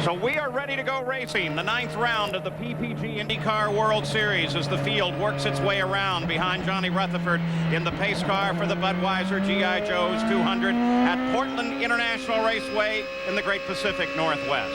So we are ready to go racing. The 9th round of the PPG IndyCar World Series as the field works its way around behind Johnny Rutherford in the pace car for the Budweiser GI Joe's 200 at Portland International Raceway in the Great Pacific Northwest.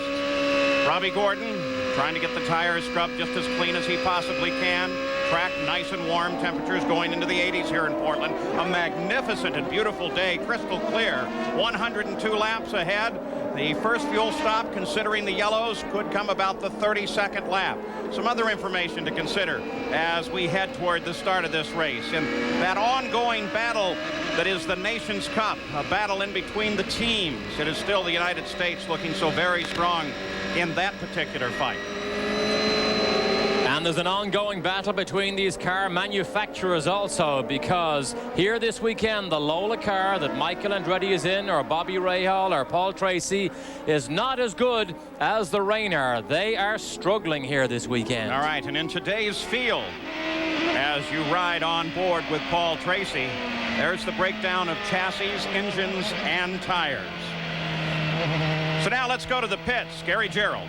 Robbie Gordon trying to get the tires scrubbed just as clean as he possibly can. Track nice and warm, temperatures going into the 80s here in Portland. A magnificent and beautiful day, crystal clear. 102 laps ahead. The first fuel stop, considering the yellows, could come about the 32nd lap. Some other information to consider as we head toward the start of this race. And that ongoing battle that is the Nations Cup, a battle in between the teams. It is still the United States looking so very strong in that particular fight. And there's an ongoing battle between these car manufacturers also, because here this weekend the Lola car that Michael Andretti is in, or Bobby Rahal or Paul Tracy, is not as good as the Rainier. They are struggling here this weekend. All right, and in today's field, as you ride on board with Paul Tracy, there's the breakdown of chassis, engines, and tires. So now let's go to the pits. Gary Gerald.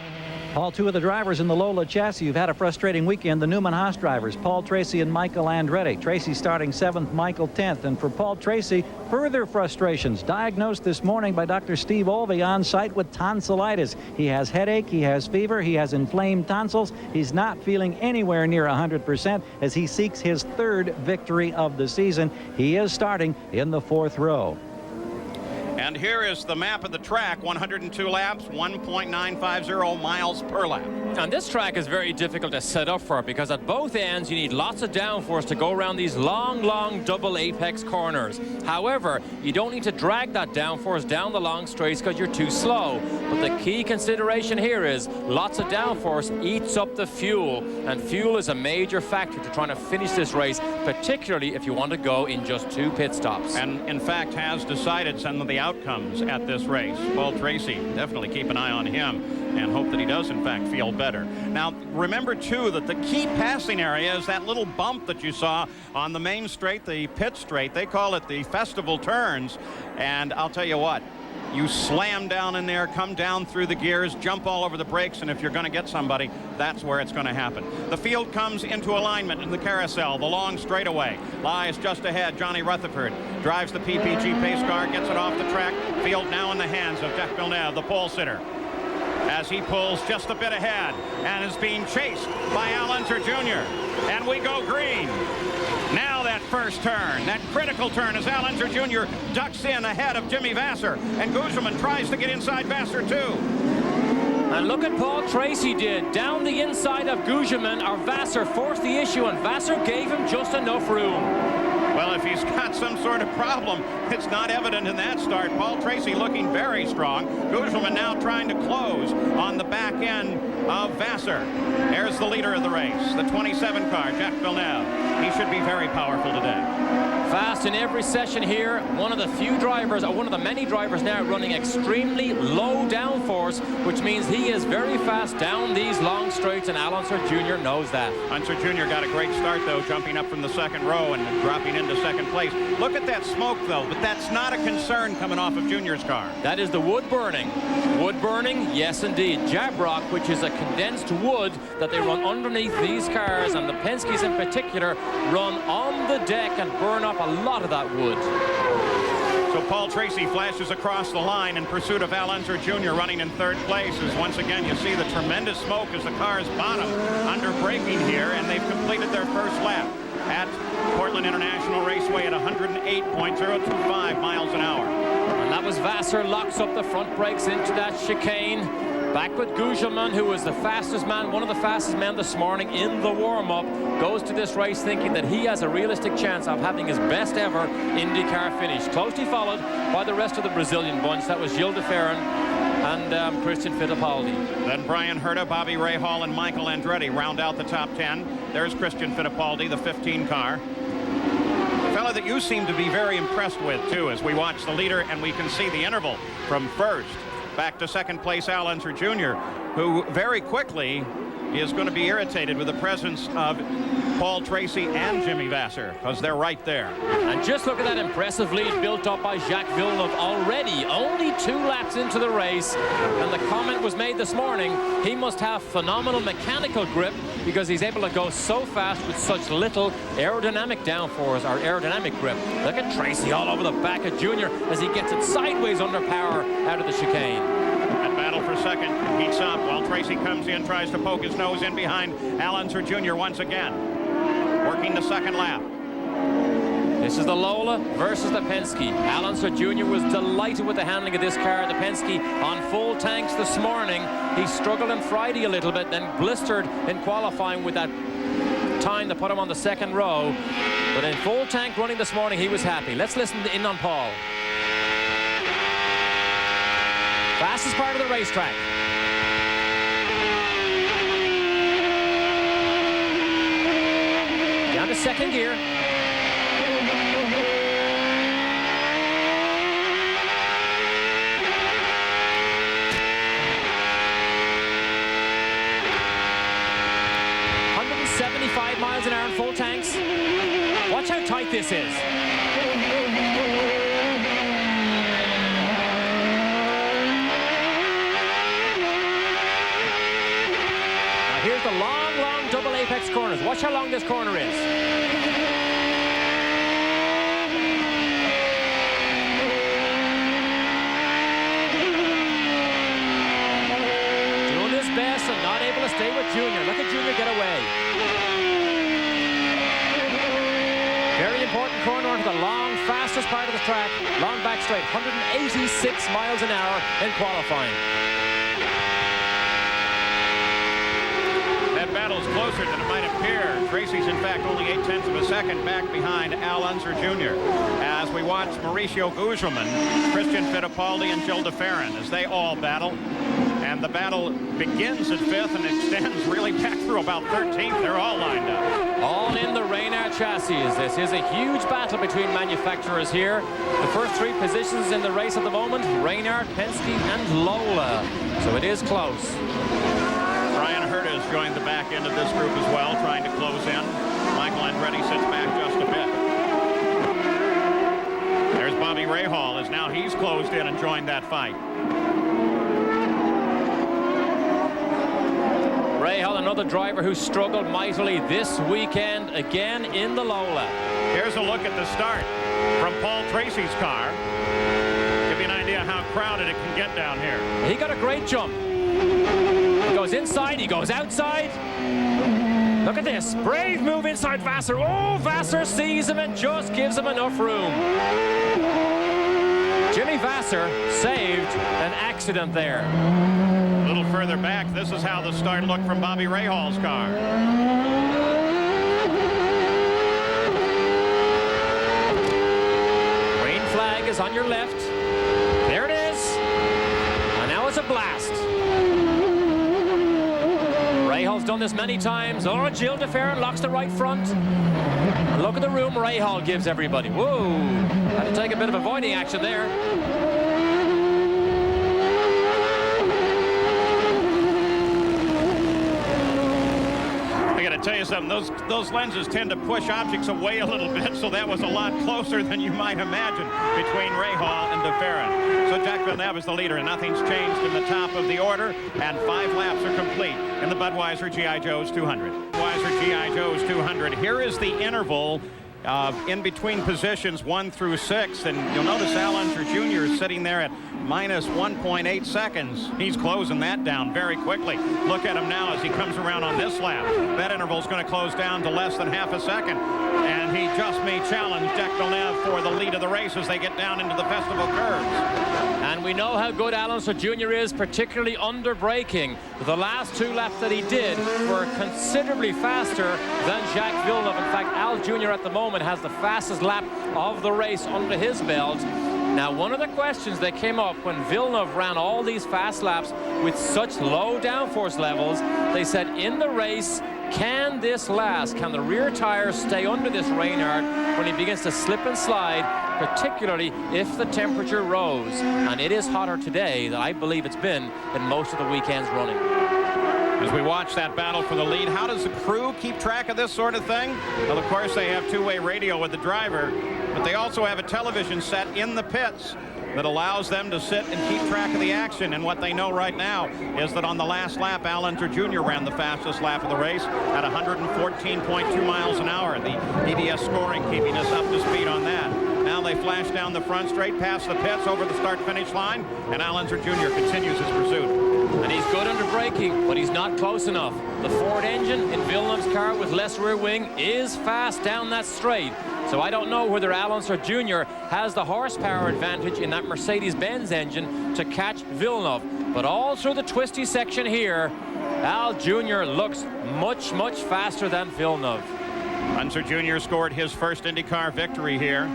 Paul, two of the drivers in the Lola chassis who've had a frustrating weekend, the Newman Haas drivers, Paul Tracy and Michael Andretti. Tracy starting 7th, Michael 10th. And for Paul Tracy, further frustrations diagnosed this morning by Dr. Steve Olvey on site with tonsillitis. He has headache, he has fever, he has inflamed tonsils. He's not feeling anywhere near 100% as he seeks his 3rd victory of the season. He is starting in the 4th row. And here is the map of the track. 102 laps, 1.950 miles per lap. And this track is very difficult to set up for, because at both ends you need lots of downforce to go around these long double apex corners. However, you don't need to drag that downforce down the long straights because you're too slow. But the key consideration here is lots of downforce eats up the fuel, and fuel is a major factor to trying to finish this race, particularly if you want to go in just 2 pit stops. And in fact has decided some of the outcomes at this race. Paul Tracy, definitely keep an eye on him and hope that he does in fact feel better. Now remember too that the key passing area is that little bump that you saw on the main straight, the pit straight. They call it the festival turns, and I'll tell you what, you slam down in there, come down through the gears, jump all over the brakes, and if you're going to get somebody, that's where it's going to happen. The field comes into alignment in the carousel. The long straightaway lies just ahead. Johnny Rutherford drives the PPG pace car, gets it off the track. Field now in the hands of Jack Villeneuve, the pole sitter, as he pulls just a bit ahead and is being chased by Al Unser Jr. And we go green. Now that first turn, that critical turn, as Al Unser Jr. ducks in ahead of Jimmy Vasser, and Guzman tries to get inside Vasser too. And look at Paul Tracy did. Down the inside of Guzman, or Vasser forced the issue, and Vasser gave him just enough room. Well, if he's got some sort of problem, it's not evident in that start. Paul Tracy looking very strong. Guzman now trying to close on the back end of Vasser. There's the leader of the race, the 27 car, Jack Villeneuve. He should be very powerful today. Fast in every session here. One of the few drivers, or one of the many drivers now running extremely low downforce, which means he is very fast down these long straights, and Al Unser Jr. knows that. Unser Jr. got a great start, though, jumping up from the 2nd row and dropping into 2nd place. Look at that smoke, though, but that's not a concern coming off of Junior's car. That is the wood burning. Wood burning, yes, indeed. Jabrock, which is a condensed wood that they run underneath these cars, and the Penske's in particular run on the deck and burn up a lot of that wood. So Paul Tracy flashes across the line in pursuit of Al Unser Jr. running in 3rd place, as once again you see the tremendous smoke as the cars bottom under braking here, and they've completed their first lap at Portland International Raceway at 108.025 miles an hour. And that was Vasser locks up the front brakes into that chicane. Back with Guzman, who was the fastest man, one of the fastest men this morning in the warm-up, goes to this race thinking that he has a realistic chance of having his best ever IndyCar finish. Closely followed by the rest of the Brazilian bunch. That was Gilles de Ferran and Christian Fittipaldi. Then Brian Herta, Bobby Rahal, and Michael Andretti round out the top 10. There's Christian Fittipaldi, the 15 car. A fellow that you seem to be very impressed with, too, as we watch the leader, and we can see the interval from 1st back to 2nd place, Al Unser Jr., who very quickly is going to be irritated with the presence of Paul Tracy and Jimmy Vasser, because they're right there. And just look at that impressive lead built up by Jacques Villeneuve already. Only 2 laps into the race. And the comment was made this morning, he must have phenomenal mechanical grip because he's able to go so fast with such little aerodynamic downforce or aerodynamic grip. Look at Tracy all over the back of Junior as he gets it sideways under power out of the chicane. And battle for second heats up while Tracy comes in, tries to poke his nose in behind Alonso Jr. once again. Working the second lap. This is the Lola versus the Penske. Alonso Jr. was delighted with the handling of this car. The Penske on full tanks this morning. He struggled on Friday a little bit, then blistered in qualifying with that time that put him on the second row. But in full tank running this morning, he was happy. Let's listen in on Paul. Fastest part of the racetrack. Down to second gear. Miles an hour in full tanks. Watch how tight this is. Now here's the long double apex corners. Watch how long this corner is. Doing his best and not able to stay with Junior. Look at Junior get away. Very important corner onto the long, fastest part of the track. Long back straight, 186 miles an hour in qualifying. That battle's closer than it might appear. Tracy's, in fact, only 0.8 of a second back behind Al Unser Jr. As we watch Mauricio Gugelmin, Christian Fittipaldi, and Gilles de Ferran as they all battle. And the battle begins at 5th and extends really back through about 13th. They're all lined up. All in the Reynard chassis. This is a huge battle between manufacturers here. The first 3 positions in the race at the moment, Reynard, Penske, and Lola. So it is close. Brian Hurd has joined the back end of this group as well, trying to close in. Michael Andretti sits back just a bit. There's Bobby Rahal, as now he's closed in and joined that fight. Rahal, another driver who struggled mightily this weekend, again in the Lola. Here's a look at the start from Paul Tracy's car. Give you an idea how crowded it can get down here. He got a great jump. He goes inside, he goes outside. Look at this, brave move inside Vasser. Oh, Vasser sees him and just gives him enough room. Jimmy Vasser saved an accident there. A little further back, this is how the start looked from Bobby Rahal's car. Green flag is on your left. There it is. And now it's a blast. Rahal's done this many times. Oh, Gilles de Ferran locks the right front. And look at the room Rahal gives everybody. Whoa. Had to take a bit of avoiding action there. Tell you something, those lenses tend to push objects away a little bit, so that was a lot closer than you might imagine between Rahal and de Ferran. So Jacques Villeneuve is the leader, and nothing's changed in the top of the order, and 5 laps are complete in the Budweiser G.I. Joe's 200. Budweiser G.I. Joe's 200. Here is the interval in between positions 1 through 6, and you'll notice Al Unser Jr. is sitting there at minus 1.8 seconds. He's closing that down very quickly. Look at him now as he comes around on this lap. That interval is going to close down to less than half a second, and he just may challenge Jacques Villeneuve for the lead of the race as they get down into the festival curves. And we know how good Alonso Jr. is, particularly under braking. The last 2 laps that he did were considerably faster than Jacques Villeneuve. In fact, Al Jr. at the moment has the fastest lap of the race under his belt. Now, one of the questions that came up when Villeneuve ran all these fast laps with such low downforce levels, they said in the race, can this last? Can the rear tires stay under this Reynard when he begins to slip and slide, particularly if the temperature rose? And it is hotter today than I believe it's been in most of the weekend's running. As we watch that battle for the lead, how does the crew keep track of this sort of thing? Well, of course, they have two-way radio with the driver, but they also have a television set in the pits that allows them to sit and keep track of the action. And what they know right now is that on the last lap, Al Unser Jr. ran the fastest lap of the race at 114.2 miles an hour. The EDS scoring keeping us up to speed on that. Now they flash down the front straight past the pits over the start-finish line, and Al Unser Jr. continues his pursuit. And he's good under braking, but he's not close enough. The Ford engine in Villeneuve's car with less rear wing is fast down that straight. So I don't know whether Al Unser Jr. has the horsepower advantage in that Mercedes-Benz engine to catch Villeneuve. But all through the twisty section here, Al Jr. looks much, much faster than Villeneuve. Unser Jr. scored his first IndyCar victory here.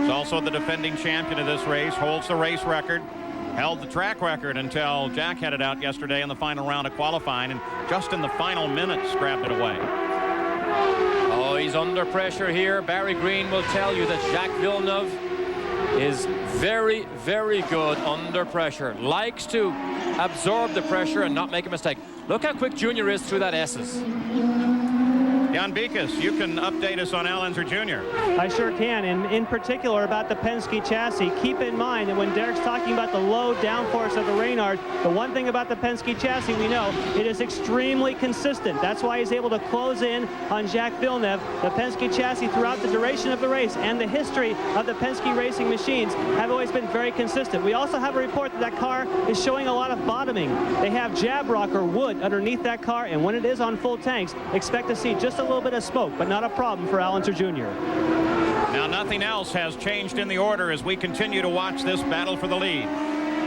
He's also the defending champion of this race, holds the race record, held the track record until Jack headed out yesterday in the final round of qualifying, and just in the final minutes grabbed it away. Oh, he's under pressure here. Barry Green will tell you that Jacques Villeneuve is very, very good under pressure. Likes to absorb the pressure and not make a mistake. Look how quick Junior is through that S's. Jan Beekes, you can update us on Al Unser Jr. I sure can, and in particular about the Penske chassis. Keep in mind that when Derek's talking about the low downforce of the Reynard, the one thing about the Penske chassis we know, it is extremely consistent. That's why he's able to close in on Jacques Villeneuve. The Penske chassis throughout the duration of the race and the history of the Penske racing machines have always been very consistent. We also have a report that that car is showing a lot of bottoming. They have jab rock or wood underneath that car, and when it is on full tanks, expect to see just a little bit of smoke, but not a problem for Al Unser Jr. Now nothing else has changed in the order as we continue to watch this battle for the lead.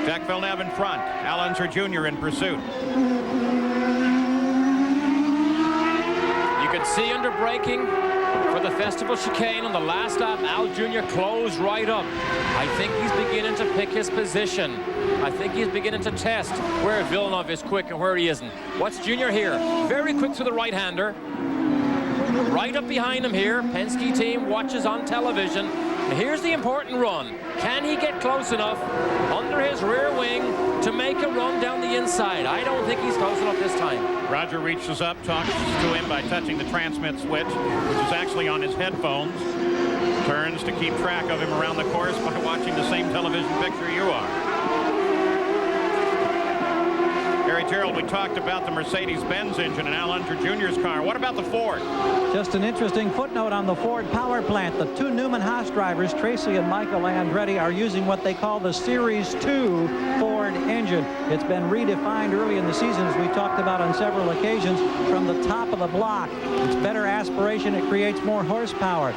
Jacques Villeneuve in front, Al Unser Jr. in pursuit. You can see under braking for the Festival chicane on the last lap, Al Jr. closed right up. I think he's beginning to pick his position. I think he's beginning to test where Villeneuve is quick and where he isn't. What's Junior here? Very quick through the right-hander. Right up behind him here. Penske team watches on television. And here's the important run. Can he get close enough under his rear wing to make a run down the inside? I don't think he's close enough this time. Roger reaches up, talks to him by touching the transmit switch, which is actually on his headphones. Turns to keep track of him around the course by watching the same television picture you are. Gary Gerald, we talked about the Mercedes-Benz engine and Al Unser Jr.'s car. What about the Ford? Just an interesting footnote on the Ford power plant. The two Newman Haas drivers, Tracy and Michael Andretti, are using what they call the Series 2 Ford engine. It's been redefined early in the season, as we talked about on several occasions, from the top of the block. It's better aspiration. It creates more horsepower.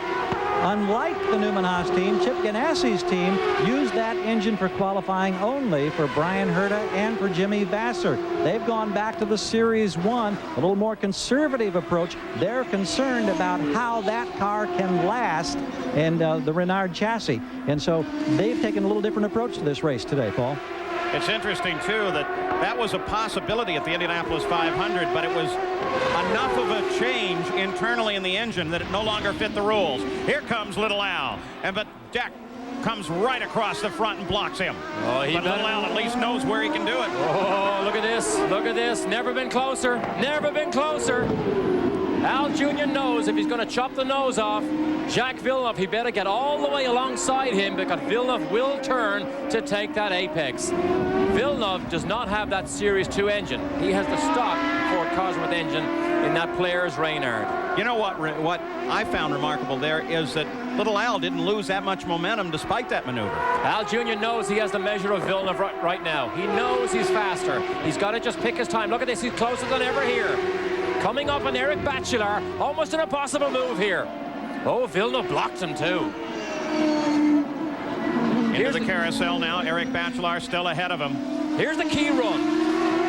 Unlike the Newman Haas team, Chip Ganassi's team used that engine for qualifying only for Brian Herta and for Jimmy Vasser. They've gone back to the Series 1, a little more conservative approach. They're concerned about how that car can last and the Reynard chassis. And so they've taken a little different approach to this race today, Paul. It's interesting, too, that was a possibility at the Indianapolis 500, but it was enough of a change internally in the engine that it no longer fit the rules. Here comes Little Al, but Jack comes right across the front and blocks him. Oh, but Little Al at least knows where he can do it. Oh, look at this. Look at this. Never been closer. Never been closer. Al Jr. knows if he's going to chop the nose off Jacques Villeneuve, he better get all the way alongside him because Villeneuve will turn to take that apex. Villeneuve does not have that Series 2 engine. He has the stock Ford Cosworth engine in that Players Reynard. You know what I found remarkable there is that Little Al didn't lose that much momentum despite that maneuver. Al Jr. knows he has the measure of Villeneuve right now. He knows he's faster. He's got to just pick his time. Look at this. He's closer than ever here. Coming up on Eric Bachelard. Almost an impossible move here. Oh, Villeneuve blocked him too. Into the carousel now. Eric Bachelard still ahead of him. Here's the key run.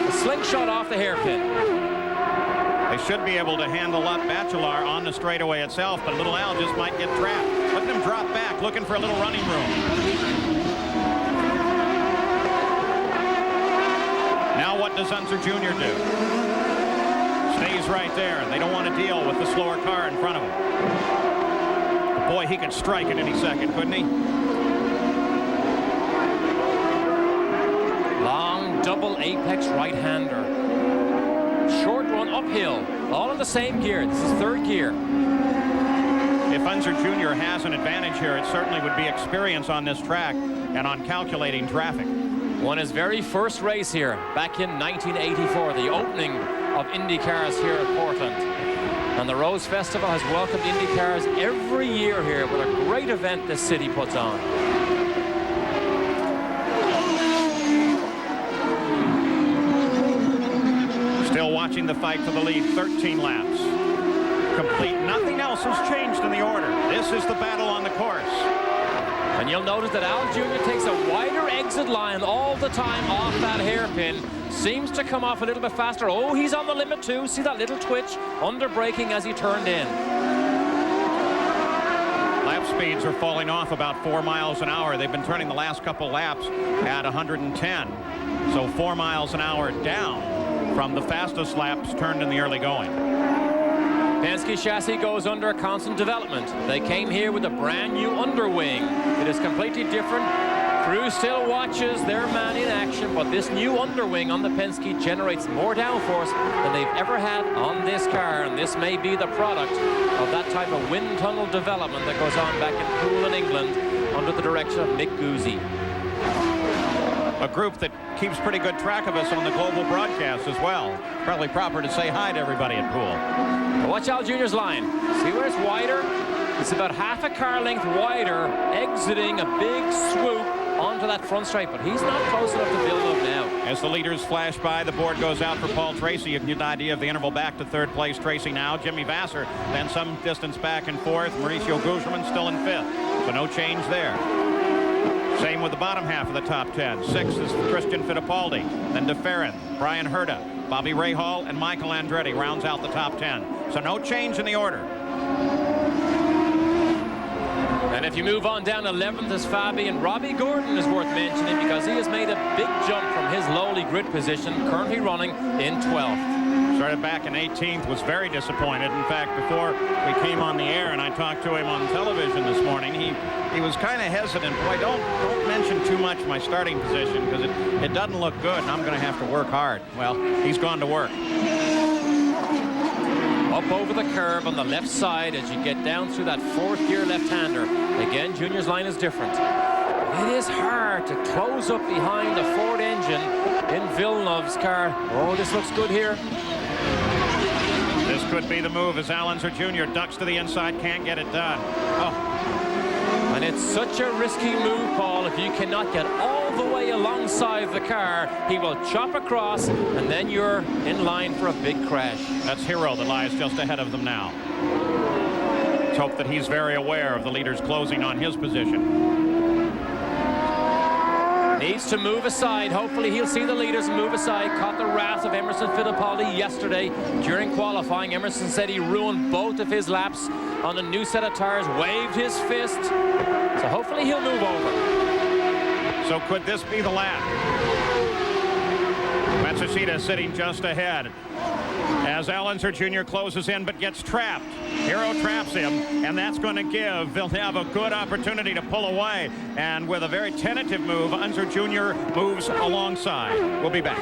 A slingshot off the hairpin. They should be able to handle up Bachelard on the straightaway itself, but Little Al just might get trapped. Look at him drop back, looking for a little running room. Now what does Unser Jr. do? Stays right there. They don't want to deal with the slower car in front of him. But boy, he could strike at any second, couldn't he? Long double apex right-hander. short run uphill, all in the same gear. This is third gear. If Unser Jr. has an advantage here, it certainly would be experience on this track and on calculating traffic. Won his very first race here back in 1984, the opening of Indy cars here at Portland. And the Rose Festival has welcomed Indy cars every year here. What a great event this city puts on. Still watching the fight for the lead, 13 laps. Complete. Nothing else has changed in the order. This is the battle on the course. And you'll notice that Al Jr. takes a wider exit line all the time off that hairpin. Seems to come off a little bit faster. Oh, he's on the limit too. See that little twitch under braking as he turned in. Lap speeds are falling off about 4 miles an hour. They've been turning the last couple laps at 110. So 4 miles an hour down from the fastest laps turned in the early going. Penske chassis goes under constant development. They came here with a brand new underwing. It is completely different. Crew still watches their man in action, but this new underwing on the Penske generates more downforce than they've ever had on this car, and this may be the product of that type of wind tunnel development that goes on back in Poole in England under the direction of Mick Guzzi. A group that keeps pretty good track of us on the global broadcast as well. Probably proper to say hi to everybody at Poole. Watch Al Jr.'s line. See where it's wider? It's about half a car length wider, exiting a big swoop onto that front straight, but he's not close enough to build up now. As the leaders flash by, the board goes out for Paul Tracy. You can get an idea of the interval back to third place. Tracy now, Jimmy Vasser, then some distance back and forth. Mauricio Guzman still in fifth, so no change there. Same with the bottom half of the top 10. Sixth is Christian Fittipaldi, then DeFerrin, Brian Herta, Bobby Rahal, and Michael Andretti rounds out the top 10. So no change in the order. And if you move on down 11th is Fabi, and Robbie Gordon is worth mentioning because he has made a big jump from his lowly grid position, currently running in 12th. Started back in 18th, was very disappointed. In fact, before we came on the air and I talked to him on television this morning, he was kind of hesitant. Boy, don't mention too much my starting position because it doesn't look good and I'm going to have to work hard. Well, he's gone to work. Up over the curb on the left side as you get down through that fourth gear left-hander. Again, Junior's line is different. It is hard to close up behind the Ford engine in Villeneuve's car. Oh, this looks good here. This could be the move as Al Unser Jr. ducks to the inside, can't get it done. Oh. And it's such a risky move, Paul. If you cannot get all the way alongside the car, he will chop across, and then you're in line for a big crash. That's Hero that lies just ahead of them now. Let's hope that he's very aware of the leaders closing on his position. Needs to move aside. Hopefully he'll see the leaders move aside. Caught the wrath of Emerson Fittipaldi yesterday during qualifying. Emerson said he ruined both of his laps on a new set of tires, waved his fist. So hopefully he'll move over. So could this be the lap? Matsushita sitting just ahead as Al Unser Jr. closes in but gets trapped. Hero traps him, and that's going to give Villeneuve a good opportunity to pull away. And with a very tentative move, Unser Jr. moves alongside. We'll be back.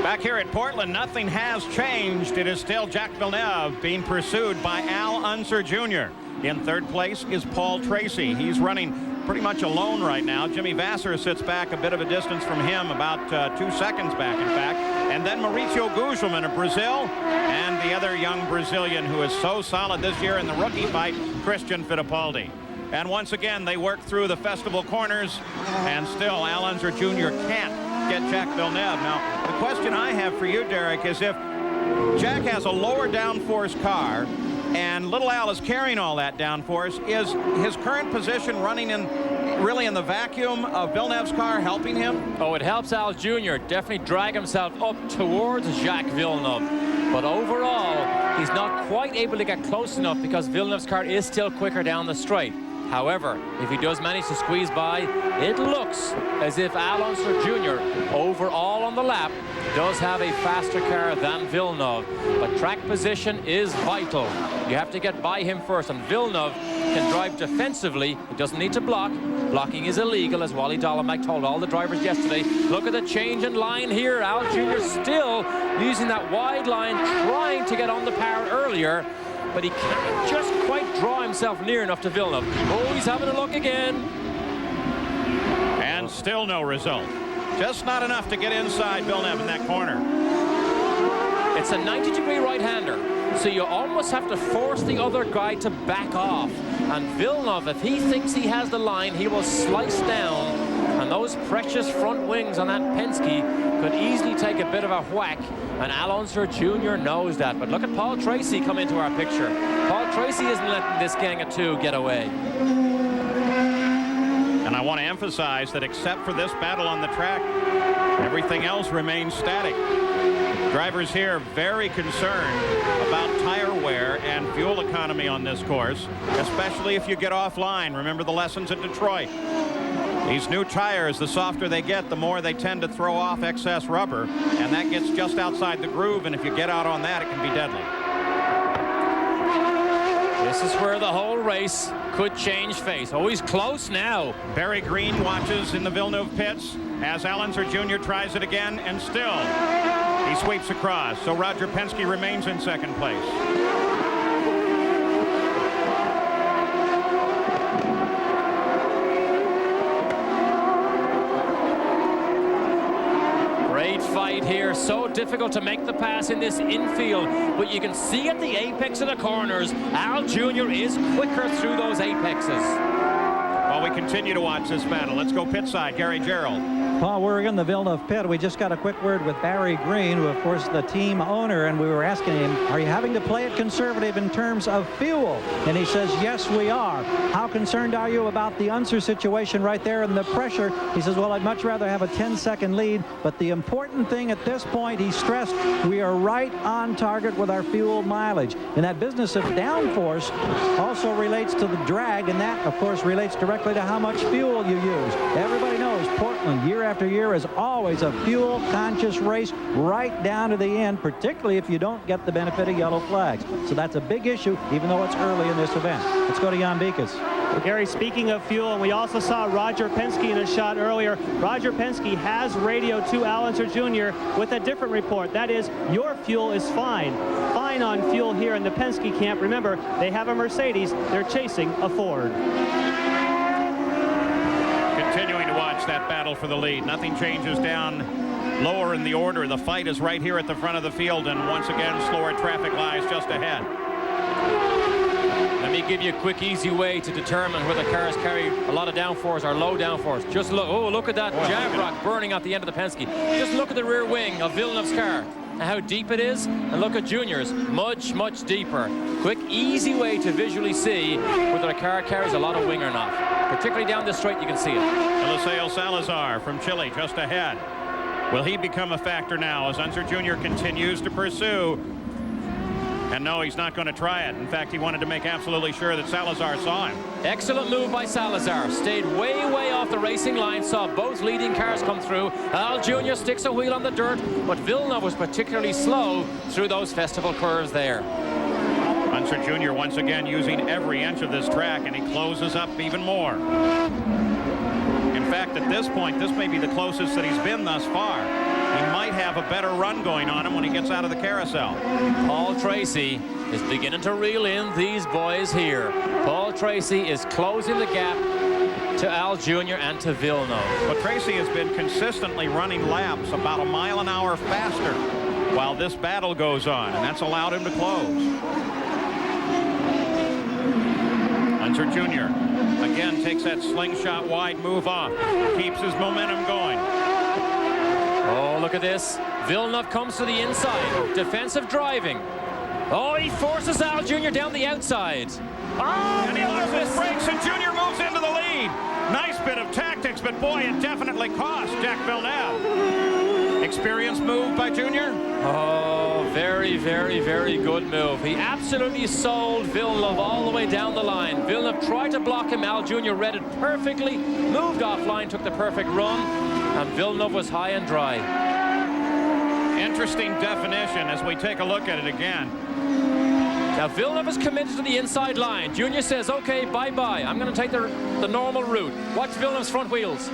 Back here at Portland, nothing has changed. It is still Jacques Villeneuve being pursued by Al Unser Jr. In third place is Paul Tracy. He's running pretty much alone right now. Jimmy Vasser sits back a bit of a distance from him, about 2 seconds back, in fact. And then Mauricio Guzman of Brazil, and the other young Brazilian who is so solid this year in the rookie fight, Christian Fittipaldi. And once again, they work through the festival corners, and still Al Unser Jr. can't get Jacques Villeneuve. Now, the question I have for you, Derek, is if Jack has a lower downforce car, and little Al is carrying all that downforce, is his current position running really in the vacuum of Villeneuve's car helping him? Oh, it helps Al Jr. definitely drag himself up towards Jacques Villeneuve. But overall, he's not quite able to get close enough because Villeneuve's car is still quicker down the straight. However, if he does manage to squeeze by, it looks as if Al Unser Jr. overall on the lap does have a faster car than Villeneuve. But track position is vital. You have to get by him first, and Villeneuve can drive defensively. He doesn't need to block. Blocking is illegal, as Wally Dolomac told all the drivers yesterday. Look at the change in line here. Al Jr. still using that wide line, trying to get on the power earlier, but he can't just quite draw himself near enough to Villeneuve. Oh, he's having a look again. And still no result. Just not enough to get inside Villeneuve in that corner. It's a 90-degree right-hander, so you almost have to force the other guy to back off. And Villeneuve, if he thinks he has the line, he will slice down. And those precious front wings on that Penske could easily take a bit of a whack. And Al Unser Jr. knows that. But look at Paul Tracy come into our picture. Paul Tracy isn't letting this gang of two get away. And I want to emphasize that except for this battle on the track, everything else remains static. Drivers here very concerned about tire wear and fuel economy on this course, especially if you get offline. Remember the lessons at Detroit. These new tires, the softer they get, the more they tend to throw off excess rubber, and that gets just outside the groove, and if you get out on that, it can be deadly. This is where the whole race could change face. Oh, he's close now. Barry Green watches in the Villeneuve pits as Al Unser Jr. tries it again, and still he sweeps across. So Roger Penske remains in second place. Great fight here. So difficult to make the pass in this infield, but you can see at the apex of the corners, Al Jr. is quicker through those apexes. While we continue to watch this battle, let's go pit side. Gary Gerald. Paul, we're in the Villeneuve pit. We just got a quick word with Barry Green, who, of course, is the team owner, and we were asking him, are you having to play it conservative in terms of fuel? And he says, yes, we are. How concerned are you about the Unser situation right there and the pressure? He says, well, I'd much rather have a 10-second lead, but the important thing at this point, he stressed, we are right on target with our fuel mileage. And that business of downforce also relates to the drag, and that, of course, relates directly to how much fuel you use. Everybody knows Portland, year after year, is always a fuel-conscious race right down to the end, particularly if you don't get the benefit of yellow flags. So that's a big issue, even though it's early in this event. Let's go to Jan Beekes. Well, Gary, speaking of fuel, and we also saw Roger Penske in a shot earlier. Roger Penske has radioed to Al Unser Jr. with a different report. That is, your fuel is fine. Fine on fuel here in the Penske camp. Remember, they have a Mercedes. They're chasing a Ford. Continuing to watch that battle for the lead. Nothing changes down lower in the order. The fight is right here at the front of the field, and once again, slower traffic lies just ahead. Let me give you a quick, easy way to determine whether cars carry a lot of downforce or low downforce. Just look. Oh, look at that jab rock burning at the end of the Penske. Just look at the rear wing of Villeneuve's car and how deep it is, and look at Junior's. Much, much deeper. Quick, easy way to visually see whether a car carries a lot of wing or not. Particularly down this straight, you can see it. Eliseo Salazar from Chile just ahead. Will he become a factor now as Unser Jr. continues to pursue? And no, he's not going to try it. In fact, he wanted to make absolutely sure that Salazar saw him. Excellent move by Salazar. Stayed way, way off the racing line. Saw both leading cars come through. Al Jr. sticks a wheel on the dirt, but Villeneuve was particularly slow through those festival curves there. Unser Jr. once again using every inch of this track, and he closes up even more. In fact, at this point, this may be the closest that he's been thus far. He might have a better run going on him when he gets out of the carousel. Paul Tracy is beginning to reel in these boys here. Paul Tracy is closing the gap to Al Jr. and to Villeneuve. But Tracy has been consistently running laps about a mile an hour faster while this battle goes on, and that's allowed him to close. Unser Jr. again takes that slingshot wide move off, keeps his momentum going. Oh, look at this. Villeneuve comes to the inside. Defensive driving. Oh, he forces Al Jr. down the outside. Oh, and he loses brakes, and Jr. moves into the lead. Nice bit of tactics, but boy, it definitely cost Jack Villeneuve. Experienced move by Junior? Oh, very, very, very good move. He absolutely sold Villeneuve all the way down the line. Villeneuve tried to block him. Al Jr. read it perfectly, moved offline, took the perfect run, and Villeneuve was high and dry. Interesting definition as we take a look at it again. Now, Villeneuve is committed to the inside line. Junior says, okay, bye-bye. I'm going to take the normal route. Watch Villeneuve's front wheels.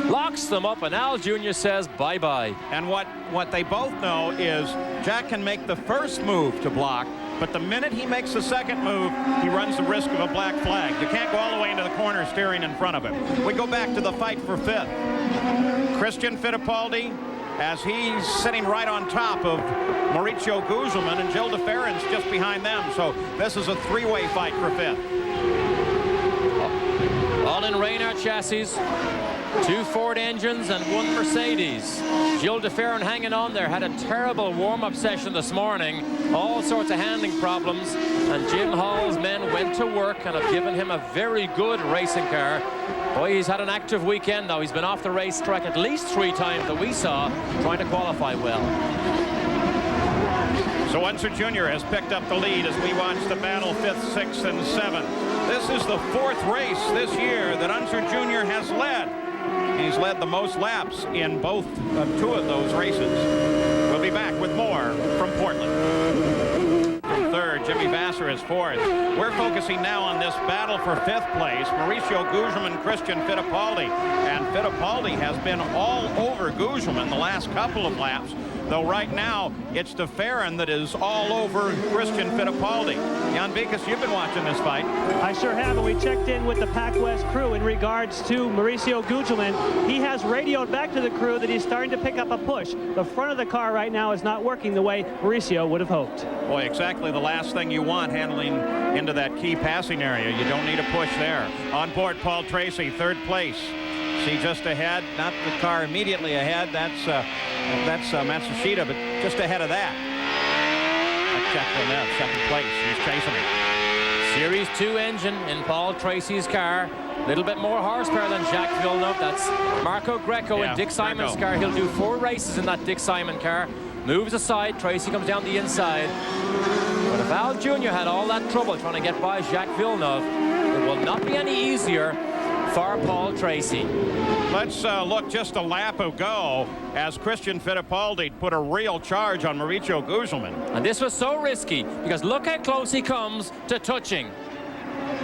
Locks them up, and Al Jr. says, bye-bye. And what they both know is Jack can make the first move to block, but the minute he makes the second move, he runs the risk of a black flag. You can't go all the way into the corner steering in front of him. We go back to the fight for fifth. Christian Fittipaldi, as he's sitting right on top of Mauricio Gugelmin, and Gilles de Ferran's just behind them. So this is a three-way fight for fifth. All in Reynard chassis, 2 Ford engines and 1 Mercedes. Gilles de Ferran hanging on there, had a terrible warm-up session this morning, all sorts of handling problems, and Jim Hall's men went to work and have given him a very good racing car. Boy, he's had an active weekend, though. He's been off the racetrack at least 3 times that we saw, trying to qualify well. So Unser Jr. has picked up the lead as we watch the battle 5th, 6th, and 7th. This is the 4th race this year that Unser Jr. has led. He's led the most laps in both of 2 of those races. We'll be back with more from Portland. From 3rd, Jimmy Vasser is 4th. We're focusing now on this battle for 5th place. Mauricio Gugelmin, Christian Fittipaldi. And Fittipaldi has been all over Gugelmin the last couple of laps, though right now it's de Ferran that is all over Christian Fittipaldi. Jan Beekes, you've been watching this fight. I sure have, and we checked in with the Pac West crew in regards to Mauricio Gugelmin. He has radioed back to the crew that he's starting to pick up a push. The front of the car right now is not working the way Mauricio would have hoped. Boy, exactly the last thing you want handling into that key passing area. You don't need a push there. On board, Paul Tracy, 3rd place. See just ahead, not the car immediately ahead. That's Matsushita, but just ahead of that. That's Jack Villeneuve, 2nd place. He's chasing it. Series 2 engine in Paul Tracy's car. A little bit more horsepower than Jacques Villeneuve. That's Marco Greco in Dick Simon's car. He'll do 4 races in that Dick Simon car. Moves aside, Tracy comes down the inside. But if Al Jr. had all that trouble trying to get by Jacques Villeneuve, it will not be any easier for Paul Tracy. Let's look just a lap ago as Christian Fittipaldi put a real charge on Mauricio Gugelmin. And this was so risky because look how close he comes to touching.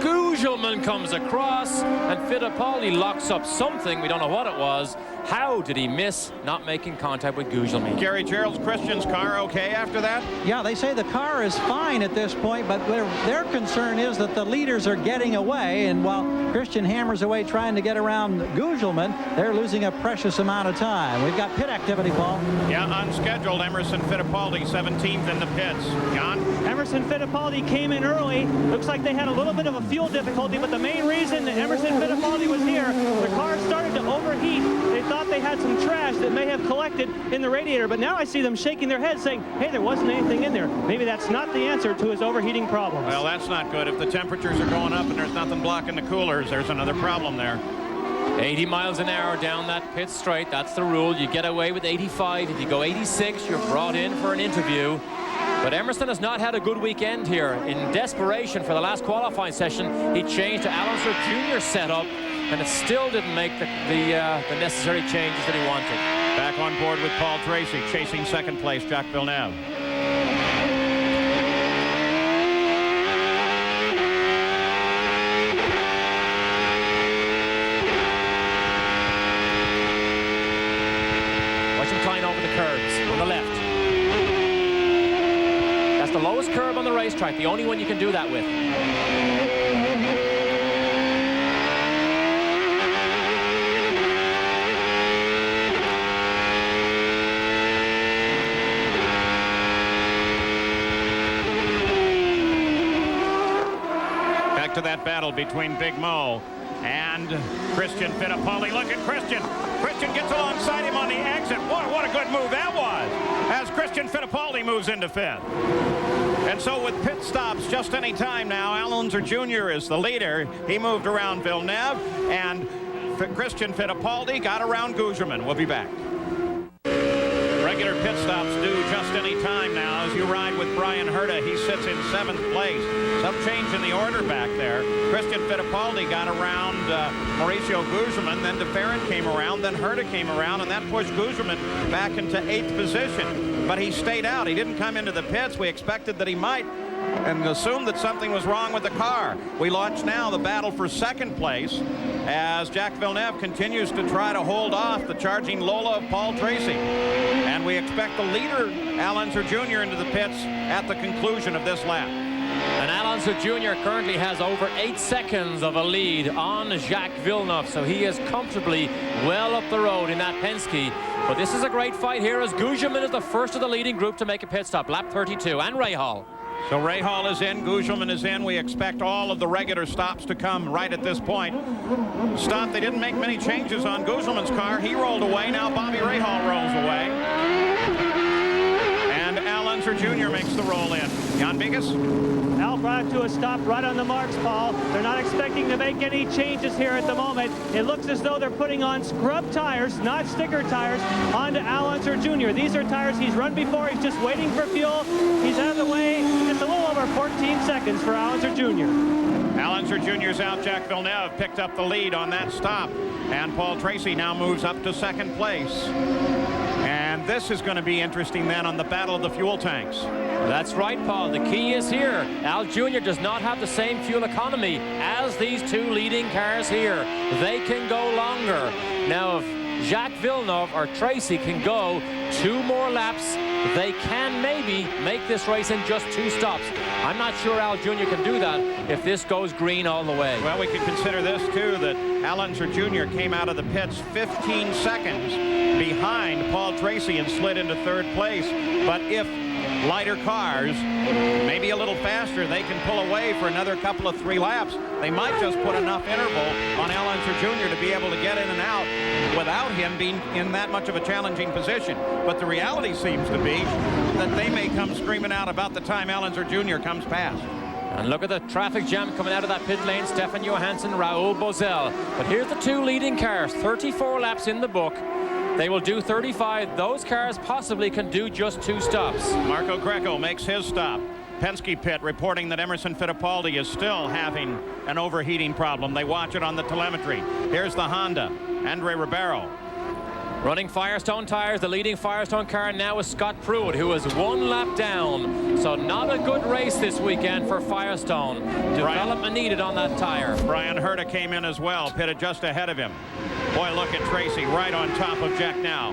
Gugelmin comes across and Fittipaldi locks up something. We don't know what it was. How did he miss not making contact with Gugelmin? Gary Gerald's Christian's car okay after that? Yeah, they say the car is fine at this point, but their concern is that the leaders are getting away, and while Christian hammers away trying to get around Gugelmin, they're losing a precious amount of time. We've got pit activity, Paul. Yeah, unscheduled. Emerson Fittipaldi, 17th in the pits. John? Emerson Fittipaldi came in early. Looks like they had a little bit of a fuel difficulty, but the main reason that Emerson Fittipaldi was here, the car started to overheat. They thought they had some trash that may have collected in the radiator, but now I see them shaking their heads saying, hey, there wasn't anything in there. Maybe that's not the answer to his overheating problems. Well, that's not good. If the temperatures are going up and there's nothing blocking the coolers, there's another problem there. 80 miles an hour down that pit straight. That's the rule. You get away with 85. If you go 86, you're brought in for an interview. But Emerson has not had a good weekend here. In desperation for the last qualifying session, he changed to Alonso Jr. setup, and it still didn't make the necessary changes that he wanted. Back on board with Paul Tracy, chasing 2nd place, Jacques Villeneuve. Watch him flying over the curves on the left. That's the lowest curve on the racetrack, the only one you can do that with. To that battle between Big Mo and Christian Fittipaldi. Look at Christian. Christian gets alongside him on the exit. What a good move that was as Christian Fittipaldi moves into 5th. And so with pit stops just any time now, Al Unser Jr. is the leader. He moved around Villeneuve, and Christian Fittipaldi got around Gugelmin. We'll be back. stops due just any time now as you ride with Brian Herta. He sits in 7th place. Some change in the order back there. Christian Fittipaldi got around Mauricio Guzman, then DeFerrin came around, then Herta came around, and that pushed Guzman back into 8th position. But he stayed out. He didn't come into the pits. We expected that he might, and assumed that something was wrong with the car. We launch now the battle for 2nd place as Jacques Villeneuve continues to try to hold off the charging Lola of Paul Tracy. And we expect the leader, Al Unser Jr., into the pits at the conclusion of this lap. And Al Unser Jr. currently has over 8 seconds of a lead on Jacques Villeneuve, so he is comfortably well up the road in that Penske. But this is a great fight here as Guzman is the first of the leading group to make a pit stop, lap 32, and Rahal. So Rahal is in, Guzman is in. We expect all of the regular stops to come right at this point. Stop, they didn't make many changes on Guzman's car. He rolled away, now Bobby Rahal rolls away. And Al Unser Jr. makes the roll in. Jan Bigas? Al brought it to a stop right on the marks, Paul. They're not expecting to make any changes here at the moment. It looks as though they're putting on scrub tires, not sticker tires, onto Al Unser Jr. These are tires he's run before. He's just waiting for fuel. He's out of the way. It's a little over 14 seconds for Al Unser Jr. Al Unser Jr.'s out. Jacques Villeneuve picked up the lead on that stop. And Paul Tracy now moves up to 2nd place. And this is going to be interesting then on the battle of the fuel tanks. That's right, Paul. The key is here. Al Jr. does not have the same fuel economy as these 2 leading cars here. They can go longer. Now, if Jacques Villeneuve or Tracy can go 2 more laps, they can maybe make this race in just 2 stops. I'm not sure Al Jr. can do that if this goes green all the way. Well, we could consider this, too, that Al Unser Jr. came out of the pits 15 seconds behind Paul Tracy and slid into 3rd place. But if lighter cars, maybe a little faster, they can pull away for another couple of 3 laps. They might just put enough interval on Al Unser Jr. to be able to get in and out without him being in that much of a challenging position. But the reality seems to be that they may come screaming out about the time Al Unser Jr. comes past. And look at the traffic jam coming out of that pit lane. Stefan Johansson, Raoul Boesel. But here's the 2 leading cars, 34 laps in the book. They will do 35. Those cars possibly can do just 2 stops. Marco Greco makes his stop. Penske pit reporting that Emerson Fittipaldi is still having an overheating problem. They watch it on the telemetry. Here's the Honda, Andre Ribeiro. Running Firestone tires, the leading Firestone car now is Scott Pruitt, who is 1 lap down. So not a good race this weekend for Firestone. Development needed on that tire. Brian Herta came in as well, pitted just ahead of him. Boy, look at Tracy right on top of Jack now.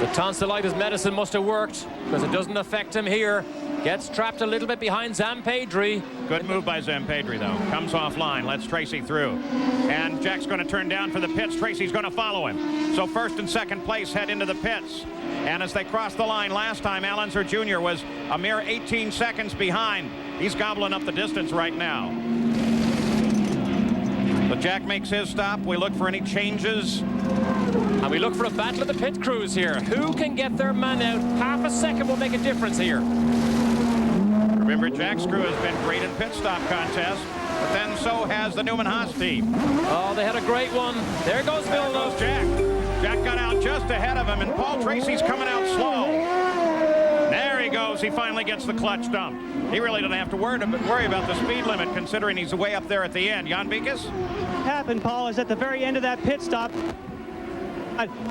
The tonsillitis medicine must have worked because it doesn't affect him here. Gets trapped a little bit behind Zampedri. Good move by Zampedri, though. Comes offline, lets Tracy through. And Jack's going to turn down for the pits. Tracy's going to follow him. So 1st and 2nd place head into the pits. And as they crossed the line last time, Al Unser Jr. was a mere 18 seconds behind. He's gobbling up the distance right now. But Jack makes his stop. We look for any changes. And we look for a battle of the pit crews here. Who can get their man out? Half a second will make a difference here. Remember, Jack's crew has been great in pit stop contests, but then so has the Newman Haas team. Oh, they had a great one. There goes Villeneuve. Jack. Jack got out just ahead of him, and Paul Tracy's coming out slow. There he goes. He finally gets the clutch dumped. He really doesn't have to worry about the speed limit, considering he's way up there at the end. Jan Bikas? What happened, Paul, is at the very end of that pit stop,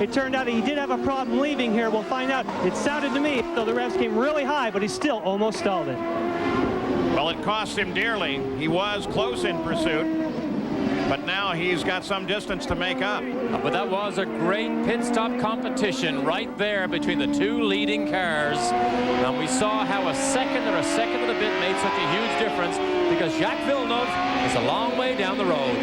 it turned out he did have a problem leaving here. We'll find out. It sounded to me, though the revs came really high, but he still almost stalled it. Well, it cost him dearly. He was close in pursuit, but now he's got some distance to make up. But that was a great pit stop competition right there between the 2 leading cars. And we saw how a second and a bit made such a huge difference because Jacques Villeneuve is a long way down the road.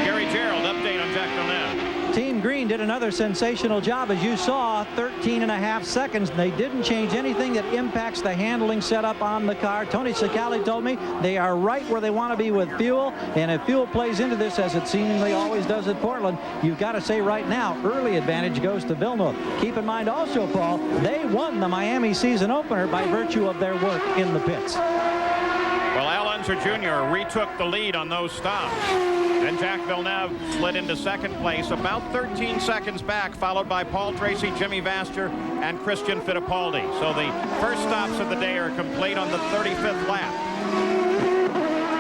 Gary Gerald, update on Jacques Villeneuve. Team Green did another sensational job, as you saw, 13.5 seconds. They didn't change anything that impacts the handling setup on the car. Tony Cicali told me they are right where they want to be with fuel, and if fuel plays into this, as it seemingly always does at Portland, you've got to say right now, early advantage goes to Villeneuve. Keep in mind also, Paul, they won the Miami season opener by virtue of their work in the pits. Well, Al Unser Jr. retook the lead on those stops. Then Jack Villeneuve slid into second place, about 13 seconds back, followed by Paul Tracy, Jimmy Vasser, and Christian Fittipaldi. So the first stops of the day are complete on the 35th lap.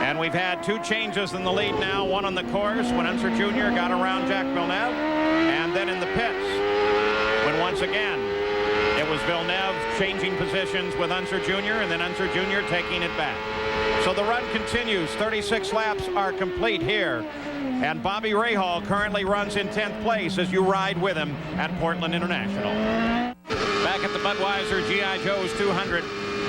And we've had 2 changes in the lead now, one on the course when Unser Jr. got around Jack Villeneuve, and then in the pits when once again it was Villeneuve changing positions with Unser Jr. and then Unser Jr. taking it back. So the run continues. 36 laps are complete here. And Bobby Rahal currently runs in 10th place as you ride with him at Portland International. Back at the Budweiser G.I. Joe's 200,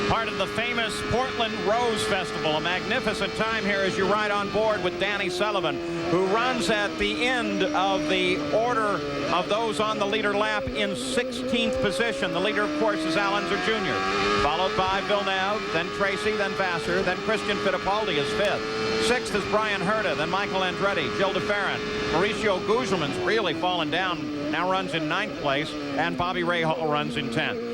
part of the famous Portland Rose Festival. A magnificent time here as you ride on board with Danny Sullivan, who runs at the end of the order of those on the leader lap in 16th position. The leader, of course, is Al Unser Jr., followed by Villeneuve, then Tracy, then Vasser, then Christian Fittipaldi is 5th. 6th is Brian Herta, then Michael Andretti, Gilles de Ferran. Mauricio Guzman's really fallen down, now runs in 9th place, and Bobby Rahal runs in 10th.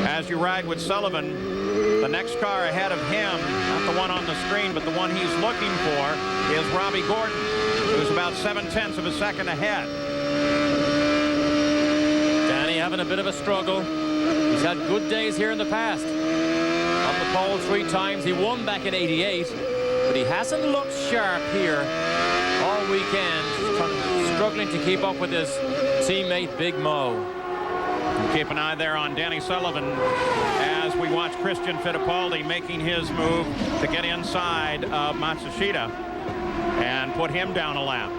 As you ride with Sullivan, the next car ahead of him, not the one on the screen, but the one he's looking for, is Robbie Gordon, who's about 7/10 of a second ahead. Danny having a bit of a struggle. He's had good days here in the past. On the pole 3 times. He won back in '88, but he hasn't looked sharp here all weekend. Struggling to keep up with his teammate Big Mo. Keep an eye there on Danny Sullivan as we watch Christian Fittipaldi making his move to get inside of Matsushita and put him down a lap.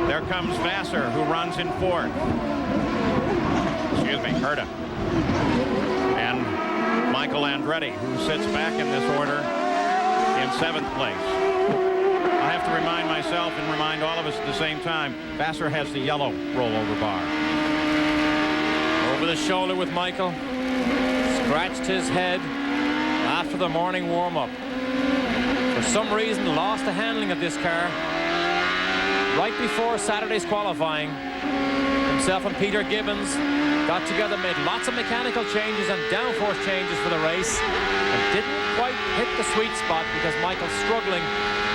There comes Vasser, who runs in 4th. Excuse me, Herta. And Michael Andretti, who sits back in this order in 7th place. I have to remind myself and remind all of us at the same time, Vasser has the yellow rollover bar. Over the shoulder with Michael. Scratched his head after the morning warm-up. For some reason, lost the handling of this car right before Saturday's qualifying. Himself and Peter Gibbons got together, made lots of mechanical changes and downforce changes for the race, and didn't quite hit the sweet spot because Michael's struggling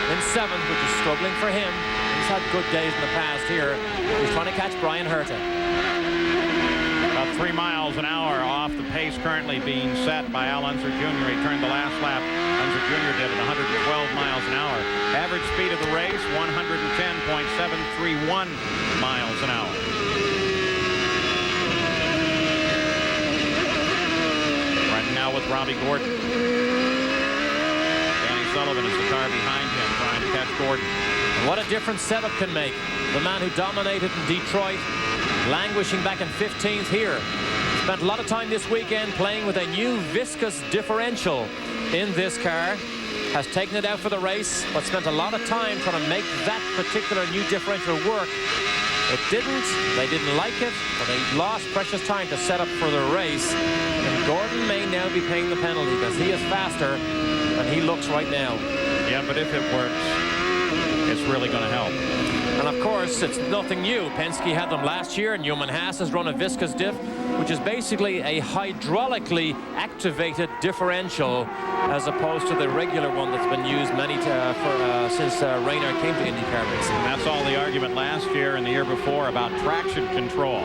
in 7th, which is struggling for him. He's had good days in the past here. He's trying to catch Brian Herta. 3 miles an hour off the pace currently being set by Al Unser Jr. He turned the last lap. Unser Jr. did at 112 miles an hour. Average speed of the race, 110.731 miles an hour. Right now with Robbie Gordon. Danny Sullivan is the car behind him trying to catch Gordon. And what a difference setup can make. The man who dominated in Detroit, languishing back in 15th here. Spent a lot of time this weekend playing with a new viscous differential in this car. Has taken it out for the race, but spent a lot of time trying to make that particular new differential work. It didn't. They didn't like it, but they lost precious time to set up for the race. And Gordon may now be paying the penalty because he is faster than he looks right now. Yeah, but if it works, it's really going to help. And of course, it's nothing new. Penske had them last year, and Newman Haas has run a viscous diff, which is basically a hydraulically activated differential as opposed to the regular one that's been used since Reynard came to IndyCar racing. And that's all the argument last year and the year before about traction control.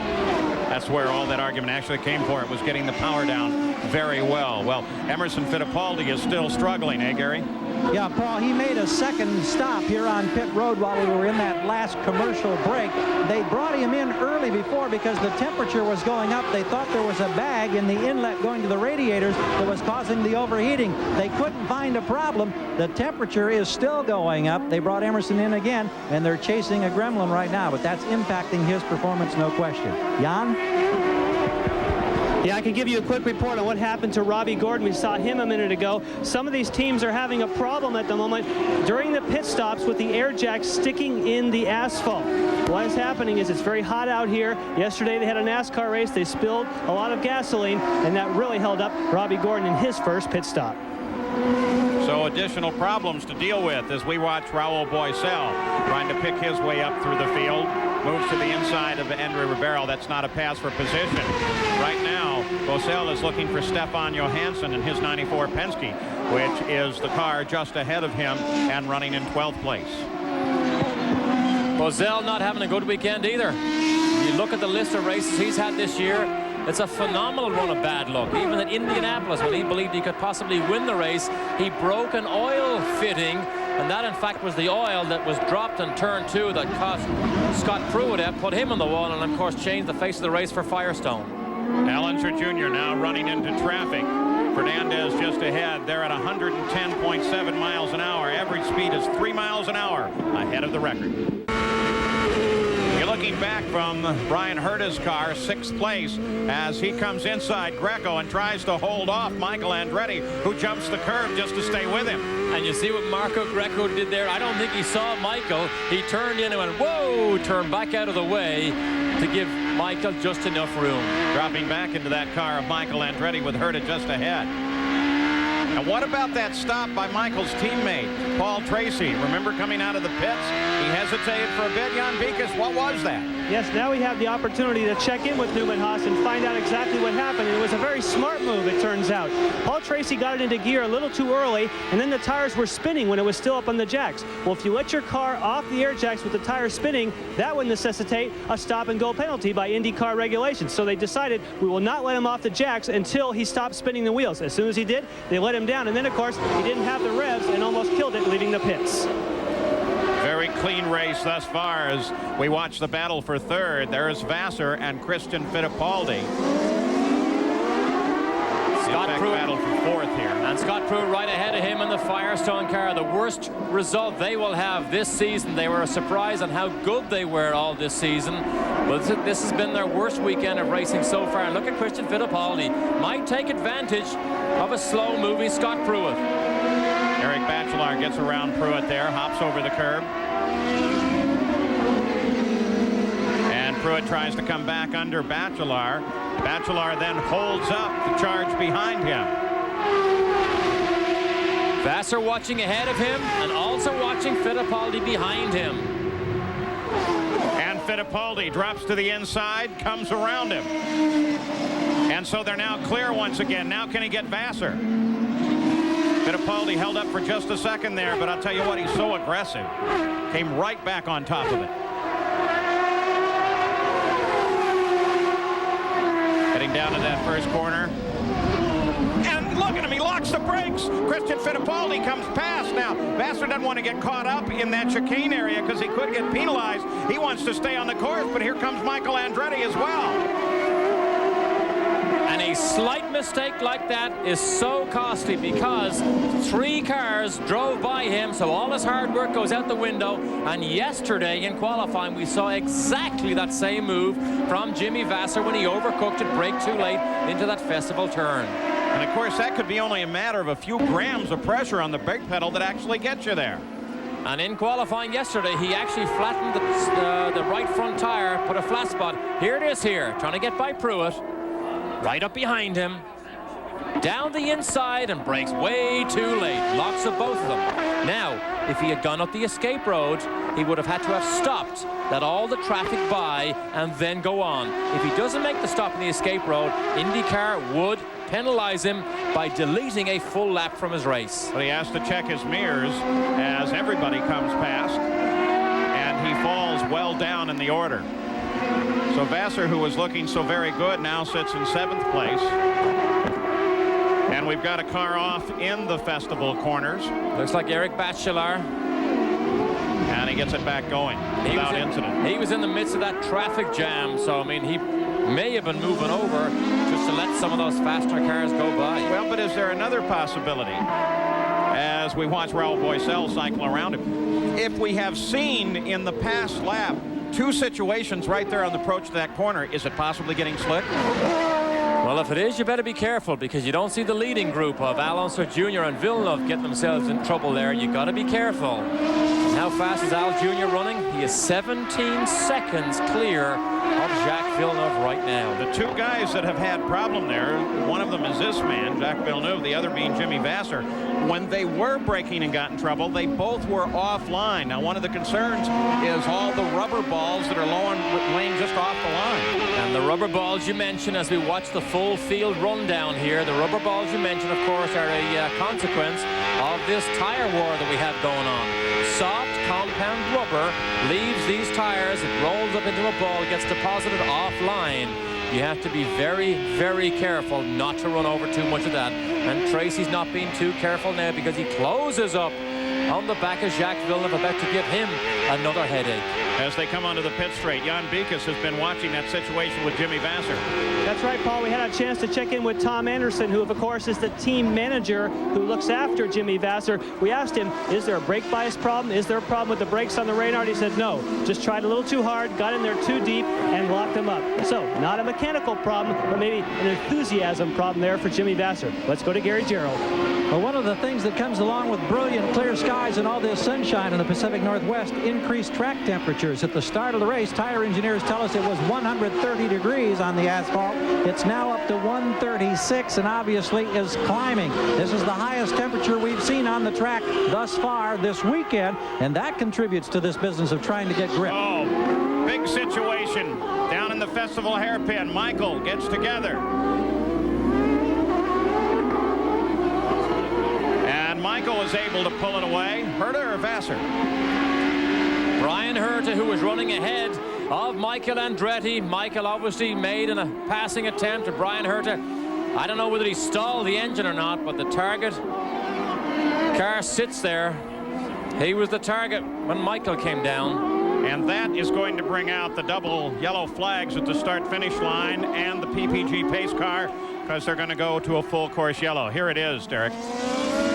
That's where all that argument actually came for. It was getting the power down very well. Well, Emerson Fittipaldi is still struggling, eh, Gary? Yeah, Paul, he made a second stop here on pit road while we were in that last commercial break. They brought him in early before because the temperature was going up. They thought there was a bag in the inlet going to the radiators that was causing the overheating. They couldn't find a problem. The temperature is still going up. They brought Emerson in again, and they're chasing a gremlin right now, but that's impacting his performance, no question. Jan? Yeah, I can give you a quick report on what happened to Robbie Gordon. We saw him a minute ago. Some of these teams are having a problem at the moment during the pit stops with the air jacks sticking in the asphalt. What is happening is it's very hot out here. Yesterday they had a NASCAR race. They spilled a lot of gasoline, and that really held up Robbie Gordon in his first pit stop. So additional problems to deal with as we watch Raul Boesel trying to pick his way up through the field. Moves to the inside of Andre Ribeiro. That's not a pass for position. Right now, Boesel is looking for Stefan Johansson in his 94 Penske, which is the car just ahead of him and running in 12th place. Bozell not having a good weekend either. You look at the list of races he's had this year, it's a phenomenal run of bad luck. Even at Indianapolis, when he believed he could possibly win the race, he broke an oil fitting, and that in fact was the oil that was dropped in turn 2 that caught Scott Pruitt out, put him on the wall, and of course changed the face of the race for Firestone. Alonso Jr. now running into traffic. Fernandez just ahead. They're at 110.7 miles an hour. Average speed is 3 miles an hour ahead of the record. You're looking back from Brian Herta's car, 6th place, as he comes inside Greco and tries to hold off Michael Andretti, who jumps the curve just to stay with him. And you see what Marco Greco did there? I don't think he saw Michael. He turned in and went, whoa, turned back out of the way to give Michael just enough room. Dropping back into that car of Michael Andretti with Herta just ahead. And what about that stop by Michael's teammate, Paul Tracy? Remember coming out of the pits? He hesitated for a bit. Jan Beekes, what was that? Yes, now we have the opportunity to check in with Newman Haas and find out exactly what happened. And it was a very smart move, it turns out. Paul Tracy got it into gear a little too early, and then the tires were spinning when it was still up on the jacks. Well, if you let your car off the air jacks with the tires spinning, that would necessitate a stop-and-go penalty by IndyCar regulations. So they decided we will not let him off the jacks until he stopped spinning the wheels. As soon as he did, they let him down. And then, of course, he didn't have the revs and almost killed it, leaving the pits. Very clean race thus far as we watch the battle for third. There's Vassar and Christian Fittipaldi. Scott Pruitt battle for fourth here. And Scott Pruitt right ahead of him in the Firestone car. The worst result they will have this season. They were a surprise on how good they were all this season. But this has been their worst weekend of racing so far. And look at Christian Fittipaldi. Might take advantage of a slow-moving Scott Pruitt. Eric Bachelard gets around Pruitt there, hops over the curb. And Pruitt tries to come back under Bachelard. Bachelard then holds up the charge behind him. Vassar watching ahead of him and also watching Fittipaldi behind him. And Fittipaldi drops to the inside, comes around him. And so they're now clear once again. Now can he get Vassar? Fittipaldi held up for just a second there, but I'll tell you what, he's so aggressive. Came right back on top of it. Heading down to that first corner. And look at him, he locks the brakes. Christian Fittipaldi comes past now. Vassar doesn't want to get caught up in that chicane area because he could get penalized. He wants to stay on the course, but here comes Michael Andretti as well. And a slight mistake like that is so costly because 3 cars drove by him, so all his hard work goes out the window. And yesterday in qualifying, we saw exactly that same move from Jimmy Vassar when he overcooked it, braked too late into that festival turn. And of course, that could be only a matter of a few grams of pressure on the brake pedal that actually gets you there. And in qualifying yesterday, he actually flattened the right front tire, put a flat spot. Here it is here, trying to get by Pruitt. Right up behind him, down the inside, and brakes way too late. Locks of both of them. Now, if he had gone up the escape road, he would have had to have stopped, let all the traffic by, and then go on. If he doesn't make the stop in the escape road, IndyCar would penalize him by deleting a full lap from his race. But he has to check his mirrors as everybody comes past, and he falls well down in the order. So Vassar, who was looking so very good, now sits in 7th place. And we've got a car off in the festival corners. Looks like Eric Bachelard. And he gets it back going without incident. He was in the midst of that traffic jam, so I mean, he may have been moving over just to let some of those faster cars go by. Well, but is there another possibility as we watch Raul Boesel cycle around him? If we have seen in the past lap 2 situations right there on the approach to that corner, is it possibly getting slick? Well, if it is, you better be careful because you don't see the leading group of Alonso Jr. and Villeneuve getting themselves in trouble there. You got to be careful. And how fast is Al Jr. running? He is 17 seconds clear of Jacques Villeneuve right now. The 2 guys that have had problem there, one of them is this man, Jacques Villeneuve, the other being Jimmy Vassar. When they were braking and got in trouble, they both were offline. Now, one of the concerns is all the rubber balls that are laying just off the line. And the rubber balls you mentioned as we watch the full field rundown here, the rubber balls you mentioned, of course, are a consequence of this tire war that we have going on. Soft compound rubber leaves these tires, it rolls up into a ball, gets deposited offline. You have to be very, very careful not to run over too much of that. And Tracy's not being too careful now because he closes up on the back of Jacques Villeneuve, about to give him another headache. As they come onto the pit straight, Jan Beekes has been watching that situation with Jimmy Vasser. That's right, Paul. We had a chance to check in with Tom Anderson, who, of course, is the team manager who looks after Jimmy Vasser. We asked him, is there a brake bias problem? Is there a problem with the brakes on the Reynard? He said no. Just tried a little too hard, got in there too deep, and locked them up. So, not a mechanical problem, but maybe an enthusiasm problem there for Jimmy Vasser. Let's go to Gary Gerald. Well, one of the things that comes along with brilliant clear skies and all this sunshine in the Pacific Northwest, increased track temperatures. At the start of the race, tire engineers tell us it was 130 degrees on the asphalt. It's now up to 136 and obviously is climbing. This is the highest temperature we've seen on the track thus far this weekend, and that contributes to this business of trying to get grip. Oh, big situation down in the festival hairpin. Michael gets together. Michael is able to pull it away. Herta or Vasser? Brian Herta, who was running ahead of Michael Andretti. Michael obviously made a passing attempt to Brian Herta. I don't know whether he stalled the engine or not, but the target car sits there. He was the target when Michael came down. And that is going to bring out the double yellow flags at the start-finish line and the PPG pace car, because they're going to go to a full course yellow. Here it is, Derek.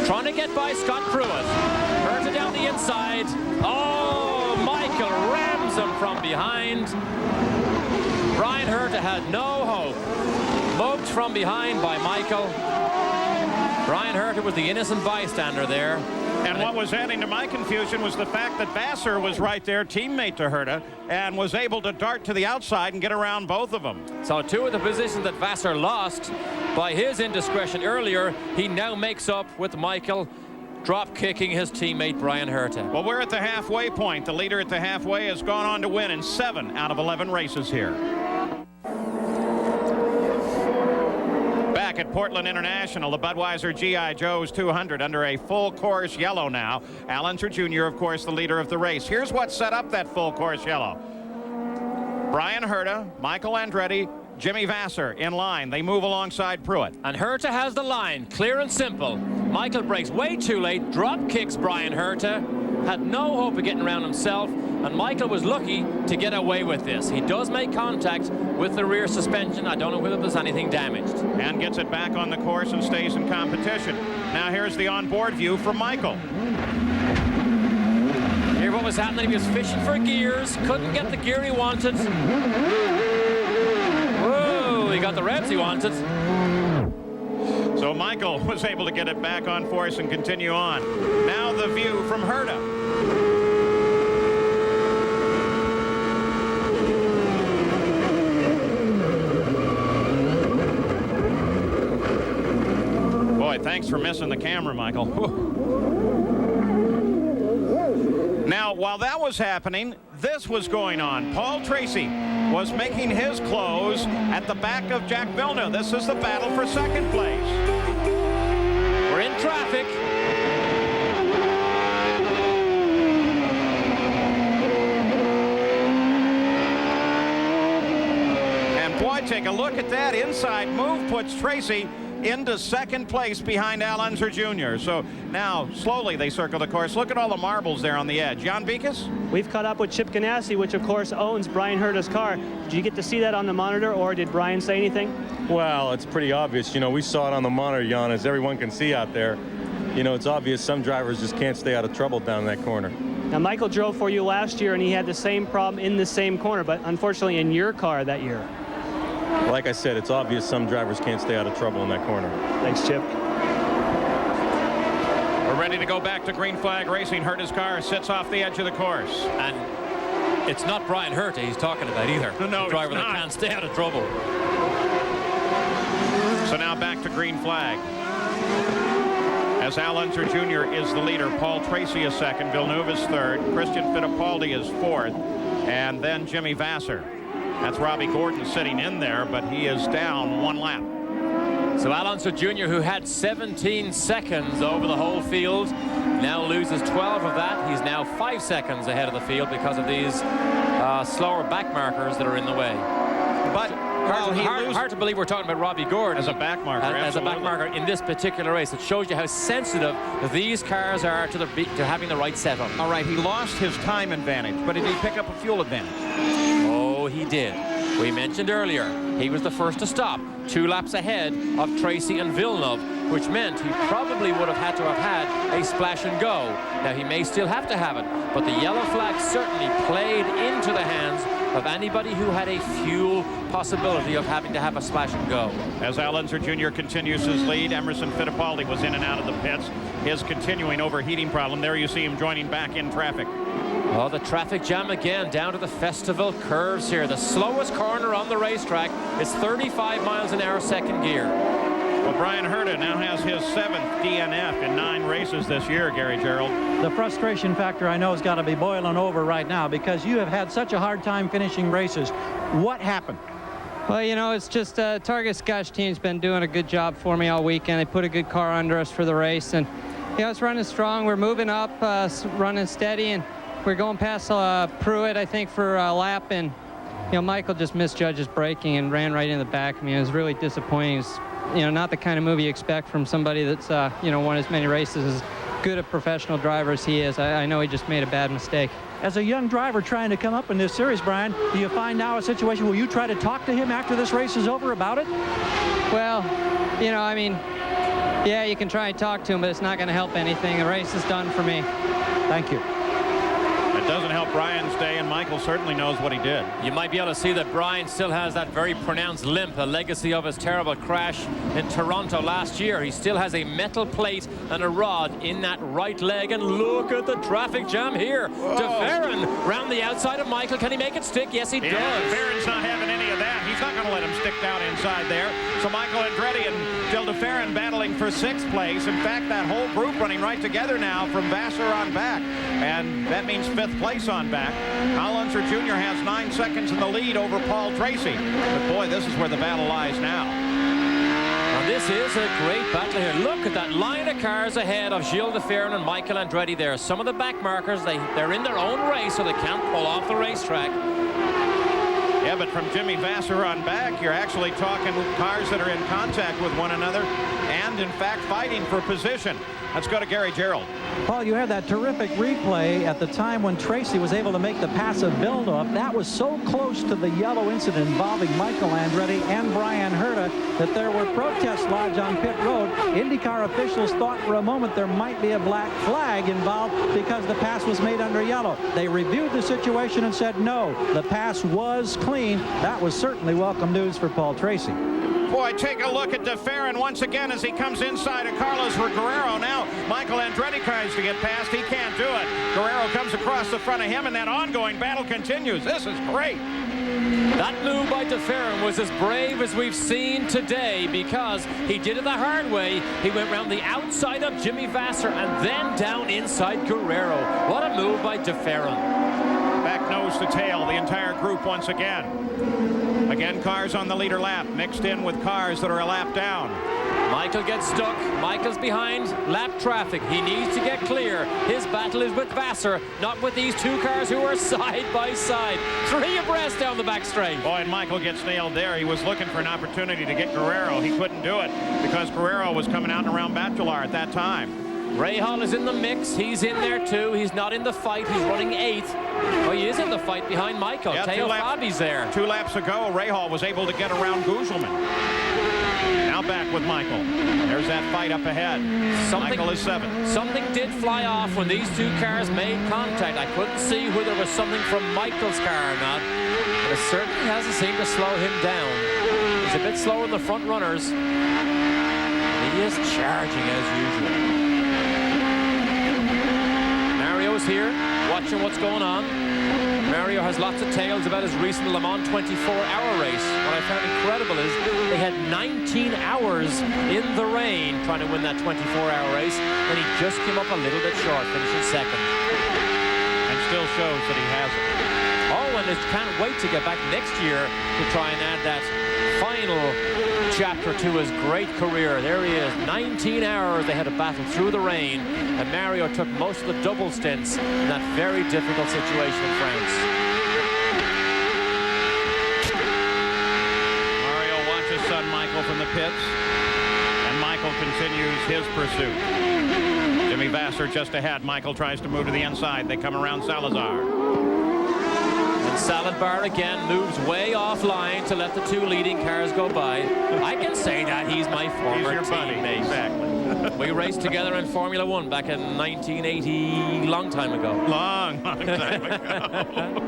Trying to get by Scott Pruitt. Herta down the inside. Oh, Michael rams him from behind. Brian Herta had no hope. Mugged from behind by Michael. Brian Herta was the innocent bystander there. And what was adding to my confusion was the fact that Vasser was right there, teammate to Herta, and was able to dart to the outside and get around both of them. So two of the positions that Vasser lost by his indiscretion earlier, he now makes up with Michael, drop kicking his teammate Brian Herta. Well, we're at the halfway point. The leader at the halfway has gone on to win in 7 out of 11 races here. Back at Portland International, the Budweiser G.I. Joe's 200 under a full course yellow now. Al Unser Jr., of course, the leader of the race. Here's what set up that full course yellow. Brian Herta, Michael Andretti, Jimmy Vasser in line. They move alongside Pruitt. And Herta has the line, clear and simple. Michael brakes way too late, drop kicks Brian Herta, had no hope of getting around himself, and Michael was lucky to get away with this. He does make contact with the rear suspension. I don't know whether there's anything damaged. And gets it back on the course and stays in competition. Now here's the onboard view from Michael. Here what was happening, he was fishing for gears, couldn't get the gear he wanted. Whoa, he got the revs he wanted. So Michael was able to get it back on force and continue on. Now the view from Herta. Boy, thanks for missing the camera, Michael. Now, while that was happening, this was going on. Paul Tracy was making his close at the back of Jacques Villeneuve. This is the battle for second place. We're in traffic. And boy, take a look at that inside move, puts Tracy into second place behind Al Unser Jr. So now slowly they circle the course. Look at all the marbles there on the edge. Jan Beekes? We've caught up with Chip Ganassi, which of course owns Brian Herta's car. Did you get to see that on the monitor, or did Brian say anything? Well, it's pretty obvious. You know, we saw it on the monitor, Jan, as everyone can see out there. You know, it's obvious some drivers just can't stay out of trouble down that corner. Now, Michael drove for you last year, and he had the same problem in the same corner, but unfortunately in your car that year. Like I said, it's obvious some drivers can't stay out of trouble in that corner. Thanks, Chip. We're ready to go back to green flag racing. Herta's car sits off the edge of the course. And it's not Brian Herta he's talking about either. No, the driver it's that not. can't stay out of trouble. So now back to green flag. As Al Unser Jr. is the leader, Paul Tracy is second, Villeneuve is third, Christian Fittipaldi is fourth, and then Jimmy Vasser. That's Robbie Gordon sitting in there, but he is down one lap. So Al Unser Jr., who had 17 seconds over the whole field, Now loses 12 of that. He's now 5 seconds ahead of the field because of these slower back markers that are in the way. But hard to believe we're talking about Robbie Gordon as a back marker. As a back marker in this particular race. It shows you how sensitive these cars are to having the right setup. All right, he lost his time advantage, but did he pick up a fuel advantage? Oh, he did. We mentioned earlier, he was the first to stop, 2 laps ahead of Tracy and Villeneuve, which meant he probably would have had to have had a splash and go. Now, he may still have to have it, but the yellow flag certainly played into the hands of anybody who had a fuel possibility of having to have a splash and go. As Al Unser Jr. continues his lead, Emerson Fittipaldi was in and out of the pits. His continuing overheating problem. There you see him joining back in traffic. Oh, the traffic jam again down to the festival curves here. The slowest corner on the racetrack is 35 miles an hour second gear. Well, Brian Herta now has his 7th DNF in 9 races this year, Gary Gerald. The frustration factor I know has got to be boiling over right now because you have had such a hard time finishing races. What happened? Well, you know, it's just Target Scotch team's been doing a good job for me all weekend. They put a good car under us for the race, and you know, it's running strong. We're moving up, running steady, and we're going past Pruitt, I think, for a lap, and you know, Michael just misjudged braking and ran right in the back of me. It was really disappointing. It's, you know, not the kind of move you expect from somebody that's you know, won as many races, as good a professional driver as he is. I know he just made a bad mistake. As a young driver trying to come up in this series, Brian, do you find now a situation where you try to talk to him after this race is over about it? Well, you know, I mean, yeah, you can try and talk to him, but it's not going to help anything. The race is done for me. Thank you. It doesn't help Brian's day, and Michael certainly knows what he did. You might be able to see that Brian still has that very pronounced limp, a legacy of his terrible crash in Toronto last year. He still has a metal plate and a rod in that right leg, and look at the traffic jam here. De Ferran round the outside of Michael. Can he make it stick? Yes, he does. De Ferran's not having any of that. He's not going to let him stick down inside there. So Michael Andretti and Gil De Ferran battling for 6th place. In fact, that whole group running right together now from Vassar on back. And that means 5th place on back. Al Unser Jr. has 9 seconds in the lead over Paul Tracy. But boy, this is where the battle lies now. Well, this is a great battle here. Look at that line of cars ahead of Gilles De Ferran and Michael Andretti there. Some of the back markers, they're in their own race, so they can't pull off the racetrack. Yeah, but from Jimmy Vassar on back, you're actually talking cars that are in contact with one another and, in fact, fighting for position. Let's go to Gary Gerald. Paul, you had that terrific replay at the time when Tracy was able to make the pass of Villeneuve. That was so close to the yellow incident involving Michael Andretti and Brian Herta that there were protests lodged on pit road. IndyCar officials thought for a moment there might be a black flag involved because the pass was made under yellow. They reviewed the situation and said no, the pass was clean. That was certainly welcome news for Paul Tracy. Boy, take a look at De Ferran once again as he comes inside of Carlos Guerrero. Now, Michael Andretti tries to get past. He can't do it. Guerrero comes across the front of him, and that ongoing battle continues. This is great. That move by De Ferran was as brave as we've seen today because he did it the hard way. He went around the outside of Jimmy Vassar and then down inside Guerrero. What a move by De Ferran. Back nose to tail, the entire group once again. Again, cars on the leader lap, mixed in with cars that are a lap down. Michael gets stuck. Michael's behind lap traffic. He needs to get clear. His battle is with Vassar, not with these 2 cars who are side by side. 3 abreast down the back straight. Boy, and Michael gets nailed there. He was looking for an opportunity to get Guerrero. He couldn't do it because Guerrero was coming out and around Bachelor at that time. Rahal is in the mix. He's in there too. He's not in the fight. He's running 8th. Oh, he is in the fight behind Michael. Yeah, Teo Fabi's there. 2 laps ago, Rahal was able to get around Gugelman. Now back with Michael. There's that fight up ahead. Michael is 7th. Something did fly off when these 2 cars made contact. I couldn't see whether it was something from Michael's car or not, but it certainly hasn't seemed to slow him down. He's a bit slower than the front runners. He is charging as usual. Mario's here, watching what's going on. Mario has lots of tales about his recent Le Mans 24-hour race. What I found incredible is they had 19 hours in the rain trying to win that 24-hour race, and he just came up a little bit short, finishing 2nd. And still shows that he has it. Oh, and it can't wait to get back next year to try and add that final chapter to his great career. There he is, 19 hours they had to battle through the rain, and Mario took most of the double stints in that very difficult situation in France. Mario watches son Michael from the pits, and Michael continues his pursuit. Jimmy Vasser just ahead. Michael tries to move to the inside. They come around Salazar. And Salad Bar again moves way offline to let the two leading cars go by. I can say that he's my former He's your buddy. teammate. Exactly. We raced together in Formula One back in 1980, long time ago. Long time ago.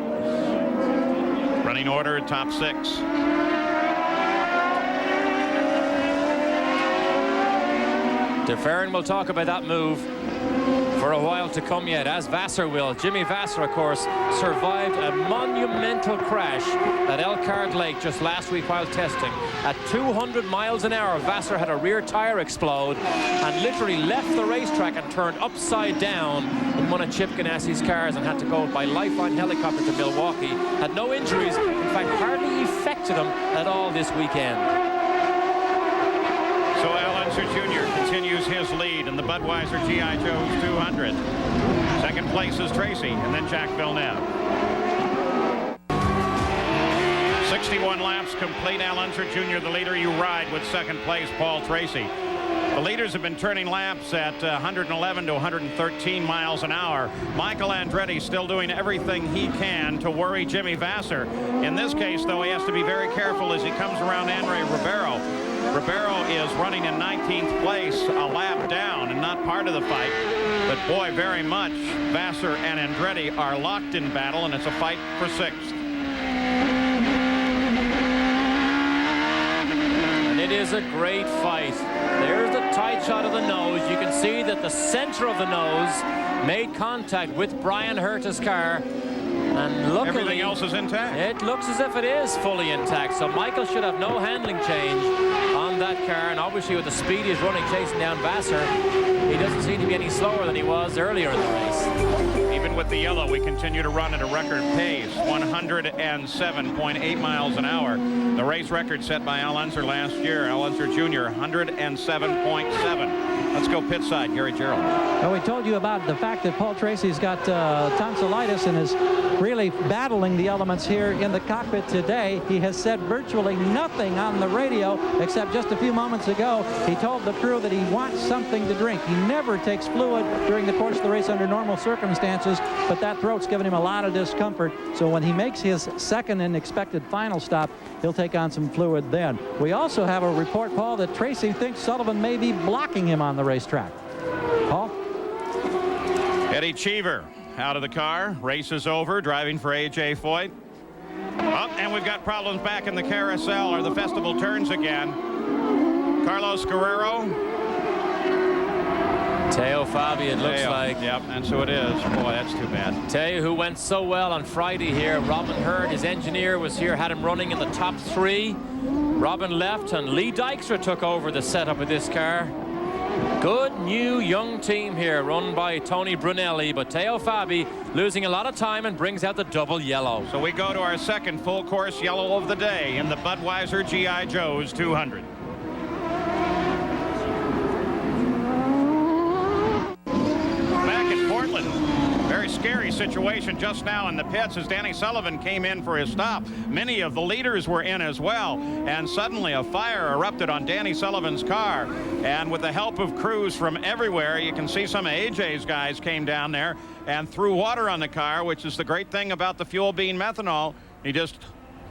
Running order, top 6. DeFerrin will talk about that move for a while to come yet, as Vasser will. Jimmy Vasser, of course, survived a monumental crash at Elkhart Lake just last week while testing. At 200 miles an hour, Vasser had a rear tire explode and literally left the racetrack and turned upside down in one of Chip Ganassi's cars and had to go by lifeline helicopter to Milwaukee. Had no injuries, in fact, hardly affected him at all this weekend. So Al Unser Jr. continues his lead in the Budweiser G.I. Joe's 200. Second place is Tracy, and then Jack Villeneuve. 61 laps complete. Al Unser Jr. the leader. You ride with second place Paul Tracy. The leaders have been turning laps at 111 to 113 miles an hour. Michael Andretti still doing everything he can to worry Jimmy Vasser. In this case, though, he has to be very careful as he comes around Andre Ribeiro. Ribeiro is running in 19th place, a lap down and not part of the fight. But boy, very much, Vasser and Andretti are locked in battle, and it's a fight for 6th. And it is a great fight. There's the tight shot of the nose. You can see that the center of the nose made contact with Brian Herta's car. And luckily, everything else is intact. It looks as if it is fully intact. So Michael should have no handling change on that car. And obviously with the speed he's running chasing down Vasser, he doesn't seem to be any slower than he was earlier in the race. Even with the yellow, we continue to run at a record pace, 107.8 miles an hour. The race record set by Al Unser last year. Al Unser Jr., 107.7. Let's go pit side, Gary Gerald. Well, we told you about the fact that Paul Tracy's got tonsillitis and is really battling the elements here in the cockpit today. He has said virtually nothing on the radio except just a few moments ago he told the crew that he wants something to drink. He never takes fluid during the course of the race under normal circumstances, but that throat's given him a lot of discomfort. So when he makes his second and expected final stop, he'll take on some fluid then. We also have a report, Paul, that Tracy thinks Sullivan may be blocking him on the racetrack. Paul? Eddie Cheever out of the car. Race is over. Driving for A.J. Foyt. Oh, and we've got problems back in the carousel or the festival turns again. Carlos Guerrero. Teo Fabi, it looks like. Yep, and so it is. Boy, that's too bad. Teo, who went so well on Friday here. Robin Hurd, his engineer, was here, had him running in the top 3. Robin left, and Lee Dykstra took over the setup of this car. Good new young team here run by Tony Brunelli, but Teo Fabi losing a lot of time and brings out the double yellow. So we go to our second full course yellow of the day in the Budweiser G.I. Joe's 200. Back in Portland, very scary situation just now in the pits as Danny Sullivan came in for his stop. Many of the leaders were in as well, and suddenly a fire erupted on Danny Sullivan's car. And with the help of crews from everywhere, you can see some of AJ's guys came down there and threw water on the car, which is the great thing about the fuel bean methanol. You just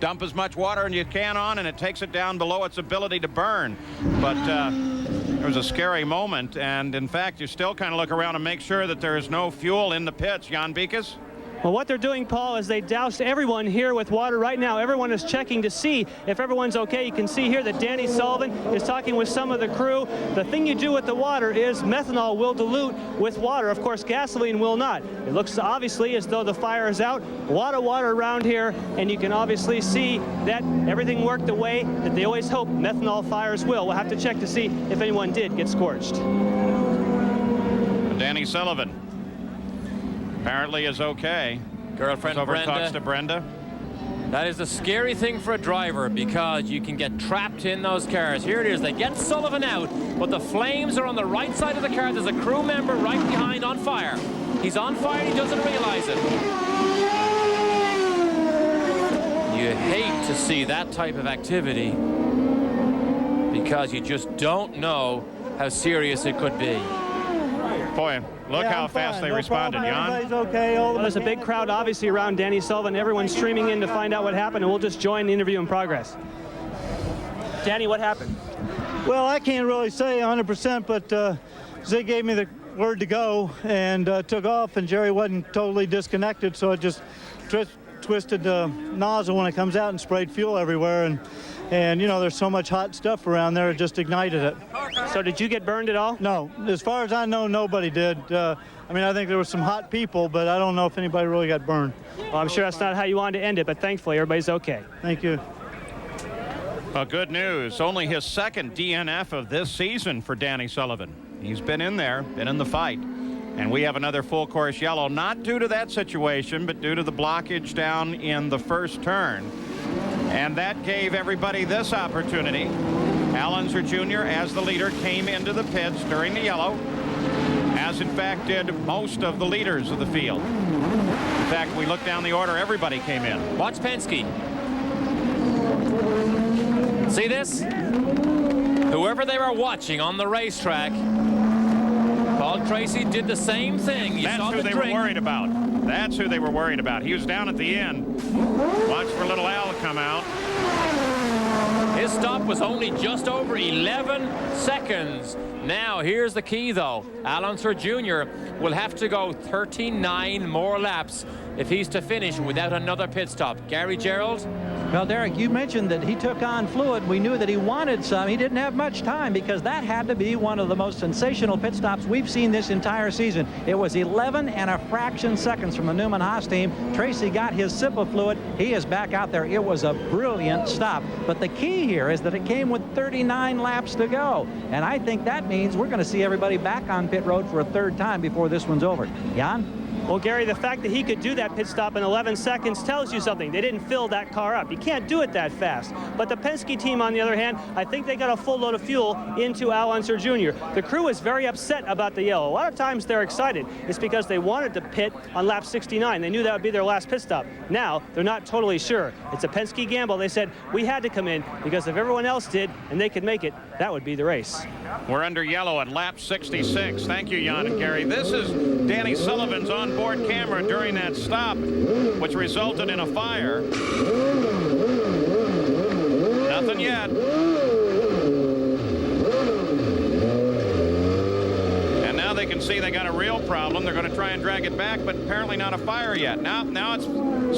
dump as much water as you can on, and it takes it down below its ability to burn. But it was a scary moment, and in fact, you still kind of look around and make sure that there is no fuel in the pits. Jan Beekes? Well, what they're doing, Paul, is they doused everyone here with water right now. Everyone is checking to see if everyone's okay. You can see here that Danny Sullivan is talking with some of the crew. The thing you do with the water is methanol will dilute with water. Of course, gasoline will not. It looks obviously as though the fire is out. A lot of water around here, and you can obviously see that everything worked the way that they always hope methanol fires will. We'll have to check to see if anyone did get scorched. Danny Sullivan apparently is okay. Girlfriend Over Brenda. talks to Brenda. That is the scary thing for a driver, because you can get trapped in those cars. Here it is. They get Sullivan out, but the flames are on the right side of the car. There's a crew member right behind on fire. He's on fire and he doesn't realize it. You hate to see that type of activity because you just don't know how serious it could be. Boy, look how fast they responded, Jan. Everybody's okay. Well, there's a big crowd obviously around Danny Sullivan. Everyone's streaming in to find out what happened, and we'll just join the interview in progress. Danny, what happened? Well, I can't really say 100%, but Zig gave me the word to go and took off, and Jerry wasn't totally disconnected, so it just twisted the nozzle when it comes out and sprayed fuel everywhere. And you know, there's so much hot stuff around there, it just ignited it. So did you get burned at all? No, as far as I know, nobody did. I mean, I think there were some hot people, but I don't know if anybody really got burned. Well, I'm sure that's not how you wanted to end it, but thankfully everybody's okay. Thank you. Well, good news. Only his second DNF of this season for Danny Sullivan. He's been in there, been in the fight. And we have another full course yellow, not due to that situation, but due to the blockage down in the first turn. And that gave everybody this opportunity. Al Unser Jr., as the leader, came into the pits during the yellow, as in fact did most of the leaders of the field. In fact, we look down the order, everybody came in. Watch Penske. See this? Whoever they were watching on the racetrack, Paul Tracy did the same thing. That's who they were worried about. That's who they were worried about. He was down at the end. Watch for little Al come out. His stop was only just over 11 seconds. Now, here's the key, though. Al Unser Jr. will have to go 39 more laps if he's to finish without another pit stop. Gary Gerald? Well, Derek, you mentioned that he took on fluid. We knew that he wanted some. He didn't have much time because that had to be one of the most sensational pit stops we've seen this entire season. It was 11 and a fraction seconds from the Newman Haas team. Tracy got his sip of fluid. He is back out there. It was a brilliant stop. But the key here is that it came with 39 laps to go. And I think that means we're going to see everybody back on pit road for a third time before this one's over. Jan? Well, Gary, the fact that he could do that pit stop in 11 seconds tells you something. They didn't fill that car up. You can't do it that fast. But the Penske team, on the other hand, I think they got a full load of fuel into Al Unser Jr. The crew is very upset about the yellow. A lot of times they're excited. It's because they wanted to pit on lap 69. They knew that would be their last pit stop. Now, they're not totally sure. It's a Penske gamble. They said, we had to come in because if everyone else did and they could make it, that would be the race. We're under yellow at lap 66. Thank you, Jan and Gary. This is Danny Sullivan's onboard camera during that stop, which resulted in a fire. Nothing yet. And now they can see they got a real problem. They're going to try and drag it back, but apparently not a fire yet. Now it's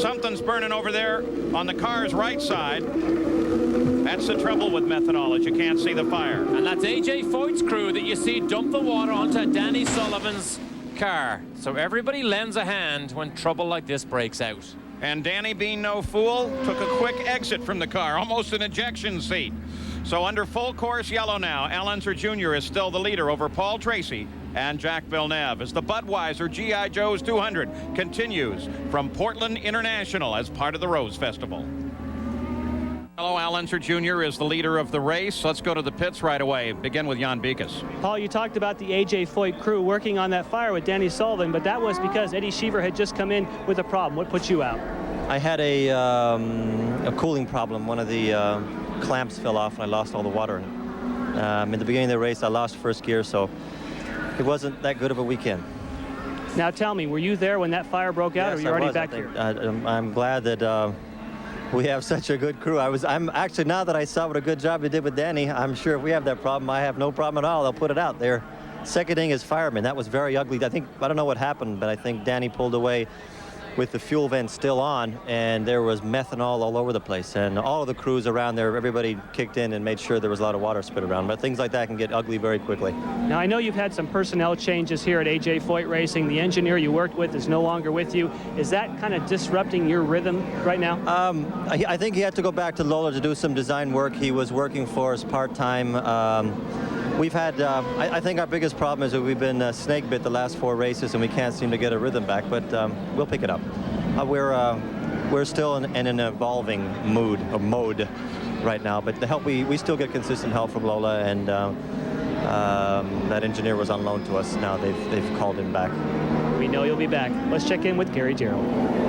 something's burning over there on the car's right side. That's the trouble with methanol, is you can't see the fire. And that's A.J. Foyt's crew that you see dump the water onto Danny Sullivan's car. So everybody lends a hand when trouble like this breaks out. And Danny, being no fool, took a quick exit from the car, almost an ejection seat. So under full course yellow now, Al Unser Jr. is still the leader over Paul Tracy and Jack Villeneuve as the Budweiser G.I. Joe's 200 continues from Portland International as part of the Rose Festival. Hello, Al Unser Jr. is the leader of the race. Let's go to the pits right away. Begin with Jan Beekes. Paul, you talked about the A.J. Foyt crew working on that fire with Danny Sullivan, but that was because Eddie Cheever had just come in with a problem. What put you out? I had a cooling problem. One of the clamps fell off and I lost all the water. In the beginning of the race, I lost first gear, so it wasn't that good of a weekend. Now tell me, were you there when that fire broke out, or were you already back here? I'm glad that we have such a good crew. I'm actually, now that I saw what a good job they did with Danny, I'm sure if we have that problem, I have no problem at all. They'll put it out there. Seconding is fireman. That was very ugly. I don't know what happened, but I think Danny pulled away with the fuel vent still on, and there was methanol all over the place. And all of the crews around there, everybody kicked in and made sure there was a lot of water spit around. But things like that can get ugly very quickly. Now, I know you've had some personnel changes here at A.J. Foyt Racing. The engineer you worked with is no longer with you. Is that kind of disrupting your rhythm right now? I think he had to go back to Lola to do some design work. He was working for us part-time. We've had, I think our biggest problem is that we've been snake bit the last 4 races and we can't seem to get a rhythm back, but we'll pick it up. we're still in an evolving mode right now. But the help, we still get consistent help from Lola, and that engineer was on loan to us. Now they've called him back. We know you'll be back. Let's check in with Gary Gerald.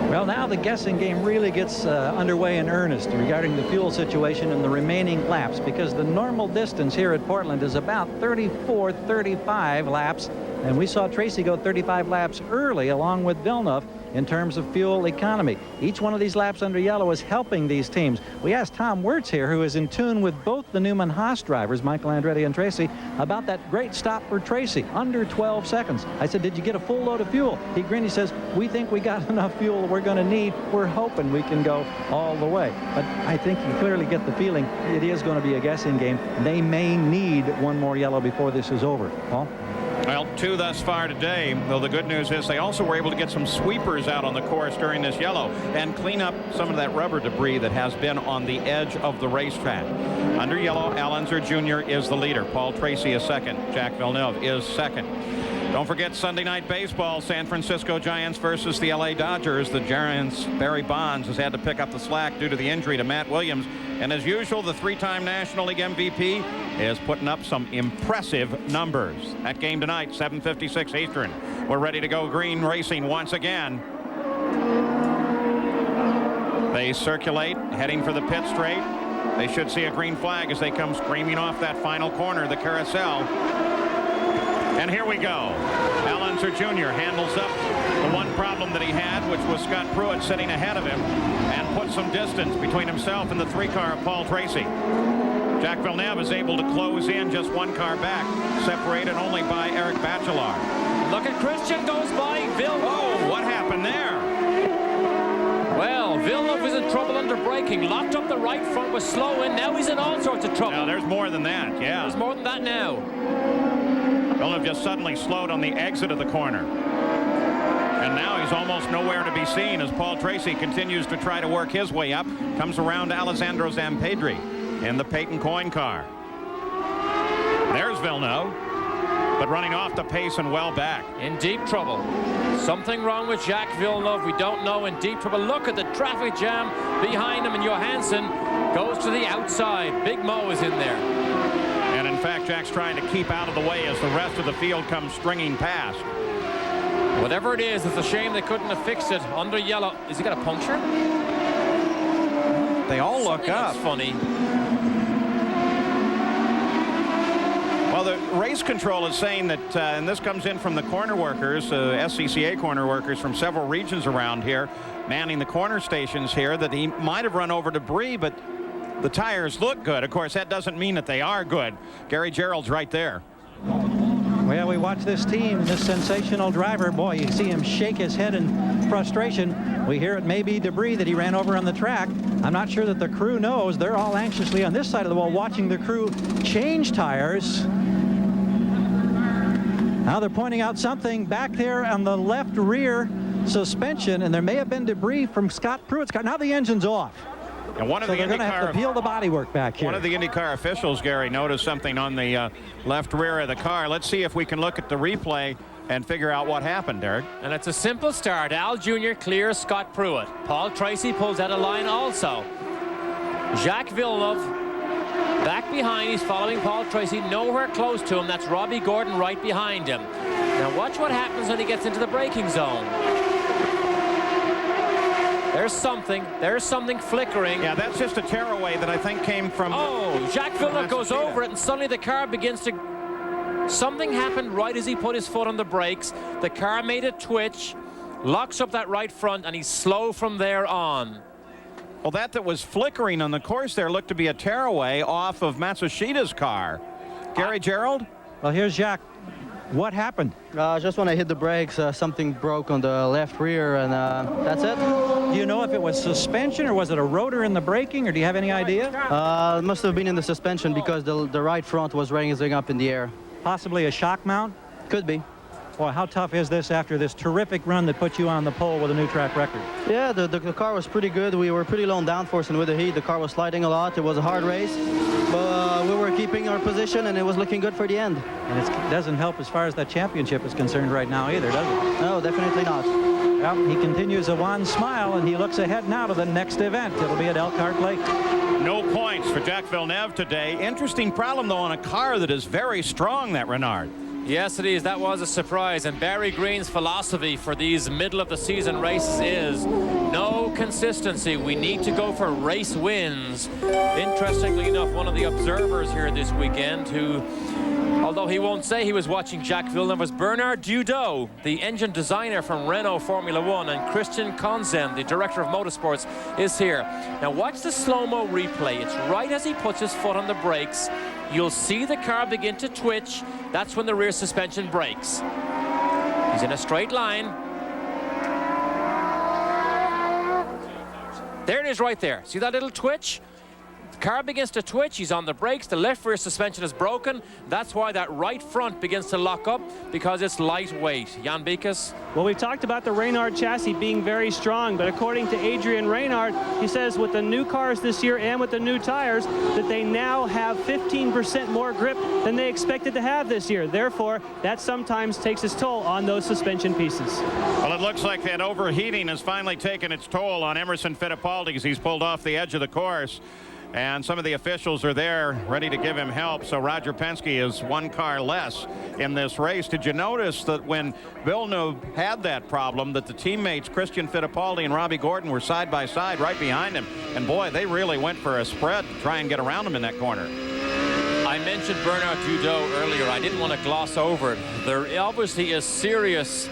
Well, now the guessing game really gets underway in earnest regarding the fuel situation and the remaining laps, because the normal distance here at Portland is about 35 laps, and we saw Tracy go 35 laps early along with Villeneuve in terms of fuel economy. Each one of these laps under yellow is helping these teams. We asked Tom Wirtz here, who is in tune with both the Newman Haas drivers, Michael Andretti and Tracy, about that great stop for Tracy, under 12 seconds. I said, did you get a full load of fuel? He grinned. He says, we think we got enough fuel we're going to need. We're hoping we can go all the way. But I think you clearly get the feeling it is going to be a guessing game. They may need one more yellow before this is over. Paul? Well, 2 thus far today, though the good news is they also were able to get some sweepers out on the course during this yellow and clean up some of that rubber debris that has been on the edge of the racetrack. Under yellow, Al Unser Jr. is the leader. Paul Tracy is second. Jack Villeneuve is second. Don't forget Sunday night baseball, San Francisco Giants versus the LA Dodgers. The Giants' Barry Bonds has had to pick up the slack due to the injury to Matt Williams. And as usual, the 3-time National League MVP is putting up some impressive numbers. That game tonight, 7:56 Eastern. We're ready to go green racing once again. They circulate, heading for the pit straight. They should see a green flag as they come screaming off that final corner, the carousel. And here we go. Al Unser Jr. handles up the one problem that he had, which was Scott Pruitt sitting ahead of him, and put some distance between himself and the 3-car of Paul Tracy. Jack Villeneuve is able to close in just 1 car back, separated only by Eric Bachelard. Look at Christian goes by Villeneuve. Oh, what happened there? Well, Villeneuve is in trouble under braking. Locked up the right front, was slow in. Now he's in all sorts of trouble. Now, there's more than that, yeah. There's more than that now. Villeneuve just suddenly slowed on the exit of the corner. And now he's almost nowhere to be seen as Paul Tracy continues to try to work his way up. Comes around to Alessandro Zampedri in the Peyton Coyne car. There's Villeneuve, but running off the pace and well back. In deep trouble. Something wrong with Jacques Villeneuve. We don't know. In deep trouble. Look at the traffic jam behind him, and Johansson goes to the outside. Big Mo is in there. And in fact, Jack's trying to keep out of the way as the rest of the field comes stringing past. Whatever it is, it's a shame they couldn't have fixed it under yellow. Has he got a puncture? They all look up. That's funny. Well, the race control is saying that, and this comes in from the corner workers, SCCA corner workers from several regions around here, manning the corner stations here, that he might have run over debris, but the tires look good. Of course, that doesn't mean that they are good. Gary Gerald's right there. Well, we watch this team, this sensational driver. Boy, you see him shake his head in frustration. We hear it may be debris that he ran over on the track. I'm not sure that the crew knows. They're all anxiously on this side of the wall watching the crew change tires. Now they're pointing out something back there on the left rear suspension, and there may have been debris from Scott Pruitt's car. Now the engine's off. And one of So the they're going to have to peel the bodywork back here. One of the IndyCar officials, Gary, noticed something on the left rear of the car. Let's see if we can look at the replay and figure out what happened, Derek. And it's a simple start. Al Jr. clears Scott Pruitt. Paul Tracy pulls out of line also. Jacques Villeneuve back behind. He's following Paul Tracy. Nowhere close to him. That's Robbie Gordon right behind him. Now watch what happens when he gets into the braking zone. There's something flickering. Yeah, that's just a tearaway that I think came from... Oh, Jacques Villeneuve goes over it, and suddenly the car begins to... Something happened right as he put his foot on the brakes. The car made a twitch, locks up that right front, and he's slow from there on. Well, that was flickering on the course there looked to be a tearaway off of Matsushita's car. Gary Gerald? Well, here's Jacques. What happened? Just when I hit the brakes, something broke on the left rear, and that's it. Do you know if it was suspension or was it a rotor in the braking, or do you have any idea? It must have been in the suspension because the right front was raising up in the air. Possibly a shock mount? Could be. Boy, how tough is this after this terrific run that put you on the pole with a new track record? Yeah, the car was pretty good. We were pretty low on downforce, and with the heat, the car was sliding a lot. It was a hard race, but we were keeping our position, and it was looking good for the end. And it doesn't help as far as that championship is concerned right now either, does it? No, definitely not. Well, he continues a wan smile, and he looks ahead now to the next event. It'll be at Elkhart Lake. No points for Jacques Villeneuve today. Interesting problem, though, on a car that is very strong, that Renard. Yes, it is. That was a surprise. And Barry Green's philosophy for these middle-of-the-season races is no consistency. We need to go for race wins. Interestingly enough, one of the observers here this weekend who, although he won't say he was watching Jacques Villeneuve, was Bernard Dudot, the engine designer from Renault Formula One, and Christian Konzen, the director of motorsports, is here. Now watch the slow-mo replay. It's right as he puts his foot on the brakes. You'll see the car begin to twitch. That's when the rear suspension breaks. He's in a straight line. There it is right there. See that little twitch? The car begins to twitch. He's on the brakes. The left rear suspension is broken. That's why that right front begins to lock up, because it's lightweight. Jan Beekes? Well, we've talked about the Reynard chassis being very strong, but according to Adrian Reynard, he says with the new cars this year and with the new tires, that they now have 15% more grip than they expected to have this year. Therefore, that sometimes takes its toll on those suspension pieces. Well, it looks like that overheating has finally taken its toll on Emerson Fittipaldi as he's pulled off the edge of the course. And some of the officials are there ready to give him help. So Roger Penske is one car less in this race. Did you notice that when Villeneuve had that problem, that the teammates Christian Fittipaldi and Robbie Gordon were side by side right behind him? And boy, they really went for a spread to try and get around him in that corner. I mentioned Bernard Dudot earlier. I didn't want to gloss over it. There obviously is serious.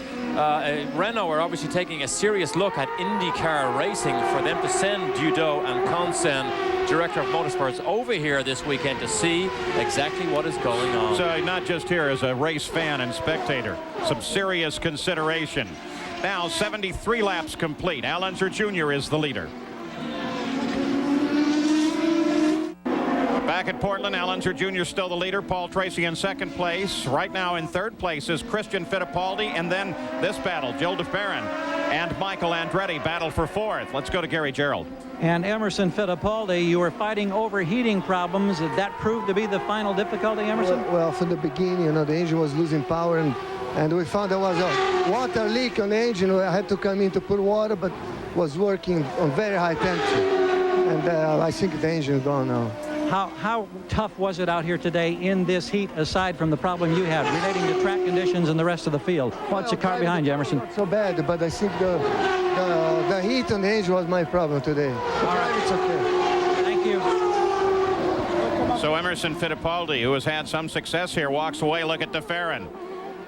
Renault are obviously taking a serious look at IndyCar racing for them to send Dudot and Konsen, director of motorsports, over here this weekend to see exactly what is going on. So not just here as a race fan and spectator, some serious consideration. Now 73 laps complete. Al Unser Jr. is the leader. Back at Portland, Al Unser Jr. still the leader. Paul Tracy in second place. Right now in third place is Christian Fittipaldi. And then this battle, Gil de Ferran and Michael Andretti battle for fourth. Let's go to Gary Gerald. And Emerson Fittipaldi, you were fighting overheating problems. Did that prove to be the final difficulty, Emerson? Well, from the beginning, you know, the engine was losing power, and we found there was a water leak on the engine. I had to come in to put water, but was working on very high temperature. And I think the engine is gone now. How tough was it out here today in this heat, aside from the problem you had relating to track conditions and the rest of the field? What's the car behind you, Emerson? Not so bad, but I think the heat on the engine was my problem today. All right, it's okay. Thank you. So Emerson Fittipaldi, who has had some success here, walks away. Look at de Ferran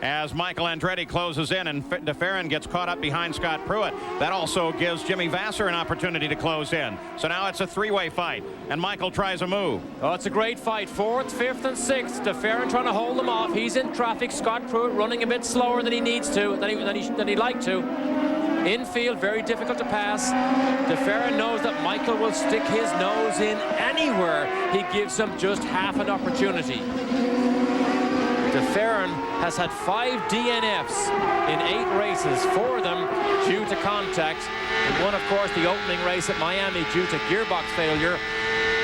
as Michael Andretti closes in, and de Ferran gets caught up behind Scott Pruitt. That also gives Jimmy Vasser an opportunity to close in. So now it's a three-way fight, and Michael tries a move. Oh, it's a great fight. Fourth, fifth, and sixth. De Ferran trying to hold them off. He's in traffic. Scott Pruitt running a bit slower than he needs to, than he'd like to. Infield, very difficult to pass. De Ferran knows that Michael will stick his nose in anywhere he gives him just half an opportunity. De Ferran has had 5 DNFs in 8 races, 4 of them due to contact, and one, of course, the opening race at Miami due to gearbox failure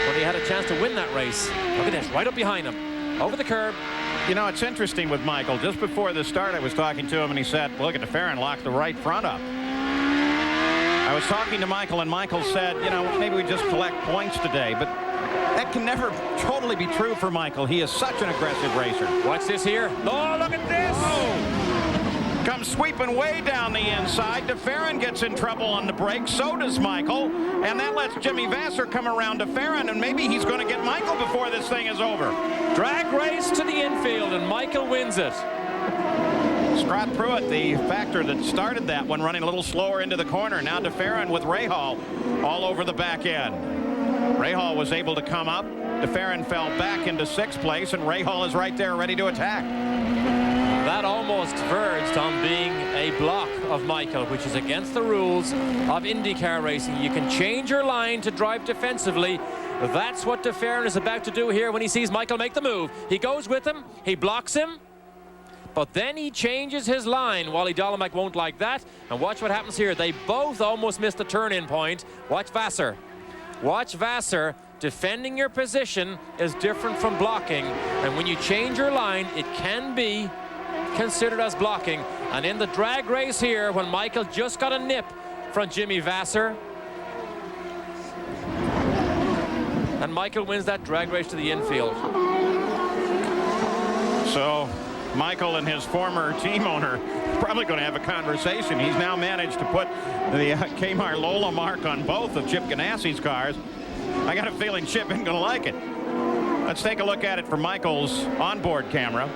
when he had a chance to win that race. Look at this, right up behind him, over the curb. You know, it's interesting with Michael. Just before the start, I was talking to him, and he said, look at de Ferran locked the right front up. I was talking to Michael, and Michael said, you know, maybe we just collect points today, but that can never totally be true for Michael. He is such an aggressive racer. Watch this here. Oh, look at this! Oh. Comes sweeping way down the inside. De Ferran gets in trouble on the brakes. So does Michael. And that lets Jimmy Vasser come around de Ferran, and maybe he's going to get Michael before this thing is over. Drag race to the infield, and Michael wins it. Scott Pruitt, the factor that started that one, running a little slower into the corner. Now de Ferran with Rahal all over the back end. Rahal was able to come up. De Ferran fell back into 6th place, and Rahal is right there ready to attack. That almost verged on being a block of Michael, which is against the rules of IndyCar racing. You can change your line to drive defensively. That's what de Ferran is about to do here when he sees Michael make the move. He goes with him, he blocks him, but then he changes his line. Wally Dolomac won't like that, and watch what happens here. They both almost missed the turn-in point. Watch Vasser. Watch Vasser. Defending your position is different from blocking, and when you change your line, it can be considered as blocking. And in the drag race here, when Michael just got a nip from Jimmy Vasser, and Michael wins that drag race to the infield. So Michael and his former team owner probably going to have a conversation. He's now managed to put the Kmart Lola mark on both of Chip Ganassi's cars. I got a feeling Chip isn't going to like it. Let's take a look at it from Michael's onboard camera.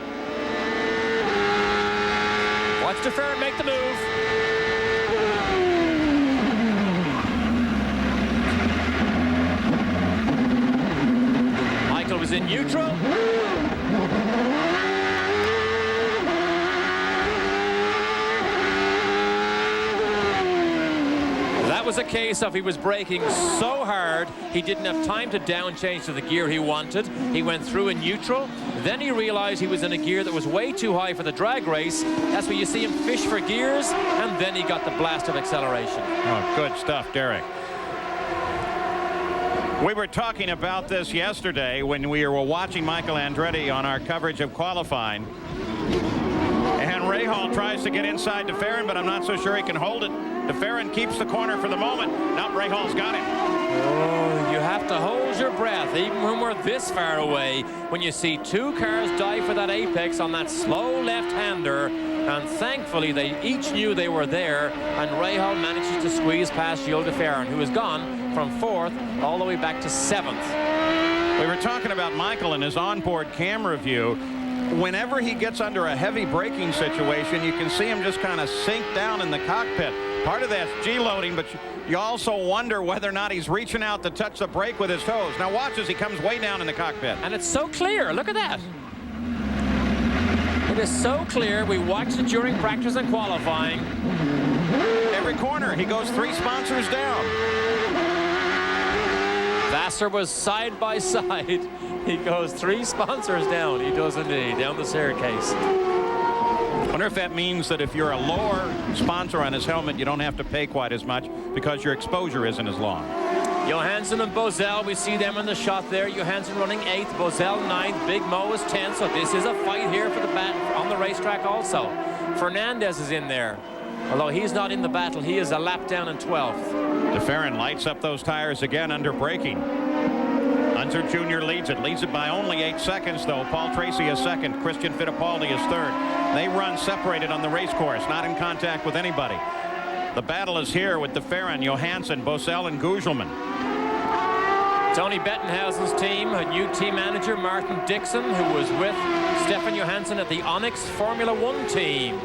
Watch DeFerrin make the move. Michael was in neutral. That was a case of he was braking so hard he didn't have time to down change to the gear he wanted. He went through in neutral. Then he realized he was in a gear that was way too high for the drag race. That's where you see him fish for gears, and then he got the blast of acceleration. Oh, good stuff, Derek. We were talking about this yesterday when we were watching Michael Andretti on our coverage of qualifying. And Rahal tries to get inside DeFerrin, but I'm not so sure he can hold it. DeFerrin keeps the corner for the moment. Now Rahal's got him. Oh, you have to hold your breath, even when we're this far away, when you see two cars die for that apex on that slow left-hander. And thankfully, they each knew they were there, and Rahal manages to squeeze past Gilles DeFerrin, who has gone from 4th all the way back to 7th. We were talking about Michael and his onboard camera view. Whenever he gets under a heavy braking situation, you can see him just kind of sink down in the cockpit. Part of that's G-loading, but you also wonder whether or not he's reaching out to touch the brake with his toes. Now watch as he comes way down in the cockpit. And it's so clear. Look at that. It is so clear. We watched it during practice and qualifying. Every corner, he goes 3 sponsors down. Vasser was side by side. He goes 3 sponsors down. He does indeed, down the staircase. I wonder if that means that if you're a lower sponsor on his helmet, you don't have to pay quite as much because your exposure isn't as long. Johansson and Bozell, we see them in the shot there. Johansson running 8th, Bozell 9th, Big Mo is 10th, so this is a fight here for the on the racetrack also. Fernandez is in there. Although he's not in the battle, he is a lap down in 12th. DeFerrin lights up those tires again under braking. Hunter Jr. leads it by only 8 seconds, though. Paul Tracy is 2nd. Christian Fittipaldi is 3rd. They run separated on the race course, not in contact with anybody. The battle is here with DeFerrin, Johansson, Bosell, and Gugelman. Tony Bettenhausen's team, a new team manager, Martin Dixon, who was with Stefan Johansson at the Onyx Formula 1 team.